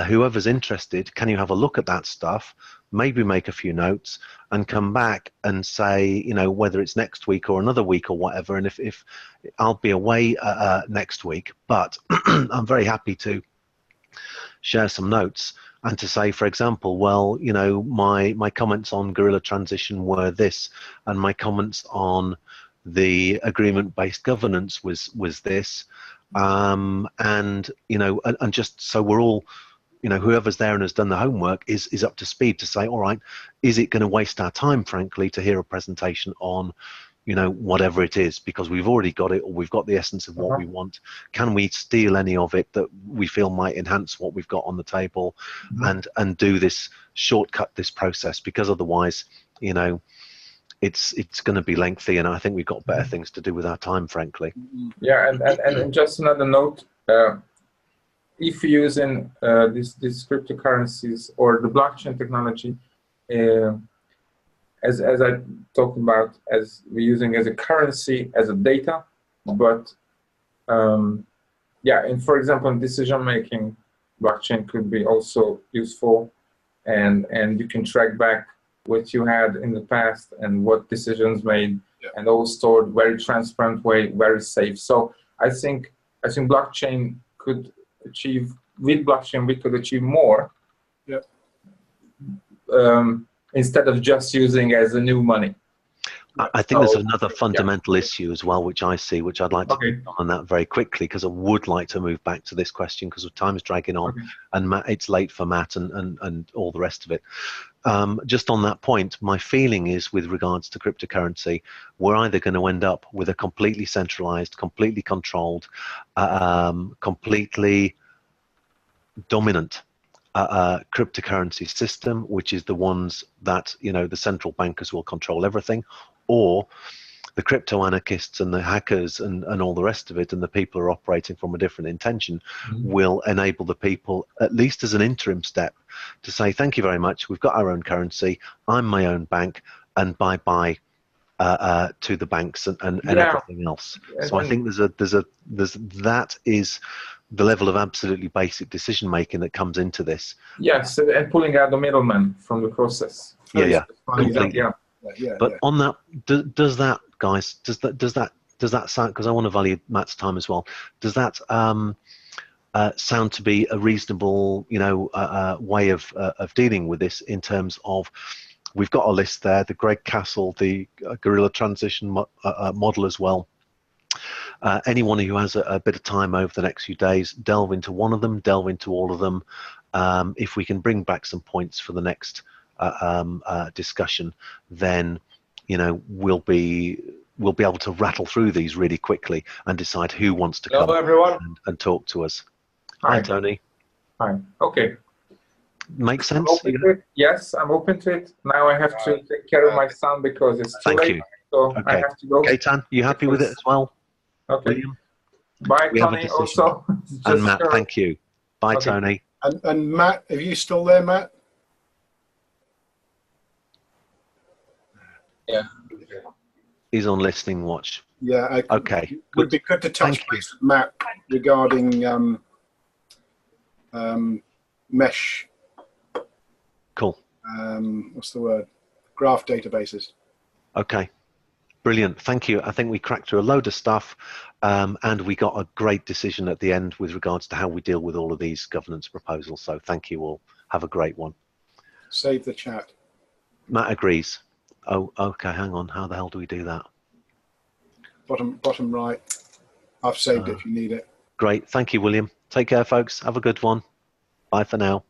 whoever's interested, can you have a look at that stuff, maybe make a few notes, and come back and say, you know, whether it's next week or another week or whatever. And if I'll be away next week, but I'm very happy to share some notes and to say, for example, well, you know, my comments on guerrilla transition were this, and my comments on the agreement-based governance was this, and you know, and just so we're all, you know, whoever's there and has done the homework is up to speed to say, all right, is it going to waste our time, frankly, to hear a presentation on, you know, whatever it is, because we've already got it, or we've got the essence of what we want. Can we steal any of it that we feel might enhance what we've got on the table, and do this, shortcut this process? Because otherwise, you know, it's going to be lengthy, and I think we've got better things to do with our time, frankly. Yeah, and just another note, if you're using these cryptocurrencies or the blockchain technology, as I talked about, as we're using as a currency, as a data, but yeah, and for example, in decision making, blockchain could be also useful, and you can track back what you had in the past and what decisions made, and all stored very transparent way, very safe. So I think blockchain could achieve, with blockchain we could achieve more, instead of just using as a new money. I think there's So, another fundamental issue as well, which I see, which I'd like to Okay. pick on that very quickly, because I would like to move back to this question because time is dragging on, Okay. and Matt, it's late for Matt and all the rest of it. Just on that point, my feeling is with regards to cryptocurrency, we're either going to end up with a completely centralized, completely controlled, completely dominant cryptocurrency system, which is the ones that, you know, the central bankers will control everything, or the crypto anarchists and the hackers and all the rest of it, and the people who are operating from a different intention, will enable the people, at least as an interim step, to say, thank you very much, we've got our own currency, I'm my own bank, and bye-bye to the banks and everything else. So I think that is the level of absolutely basic decision making that comes into this. Yes, and pulling out the middleman from the process. Yeah, Completely. But on that, does that, guys, does that sound? Because I want to value Matt's time as well. Does that sound to be a reasonable, you know, way of dealing with this in terms of? We've got a list there, the Greg Castle, the Guerrilla Transition model as well. Anyone who has a bit of time over the next few days, delve into one of them, delve into all of them. If we can bring back some points for the next discussion, then, you know, we'll be able to rattle through these really quickly and decide who wants to come and talk to us. Hi, Tony. Hi. Okay. Make sense? Yes, I'm open to it. Now I have to take care of my son because it's too late. So I have to go. Gaetan, you happy with it as well? Okay. William? Bye, Tony. Also. And Matt, thank you. Bye, Tony. And Matt, are you still there, Matt? Yeah. He's on listening watch. Yeah. Okay. It would be good to touch base with Matt regarding mesh. Cool. What's the word? Graph databases. Okay. Brilliant. Thank you. I think we cracked through a load of stuff, and we got a great decision at the end with regards to how we deal with all of these governance proposals. So thank you all. Have a great one. Save the chat. Matt agrees. Oh, okay. Hang on. How the hell do we do that? Bottom right. I've saved it if you need it. Great. Thank you, William. Take care, folks. Have a good one. Bye for now.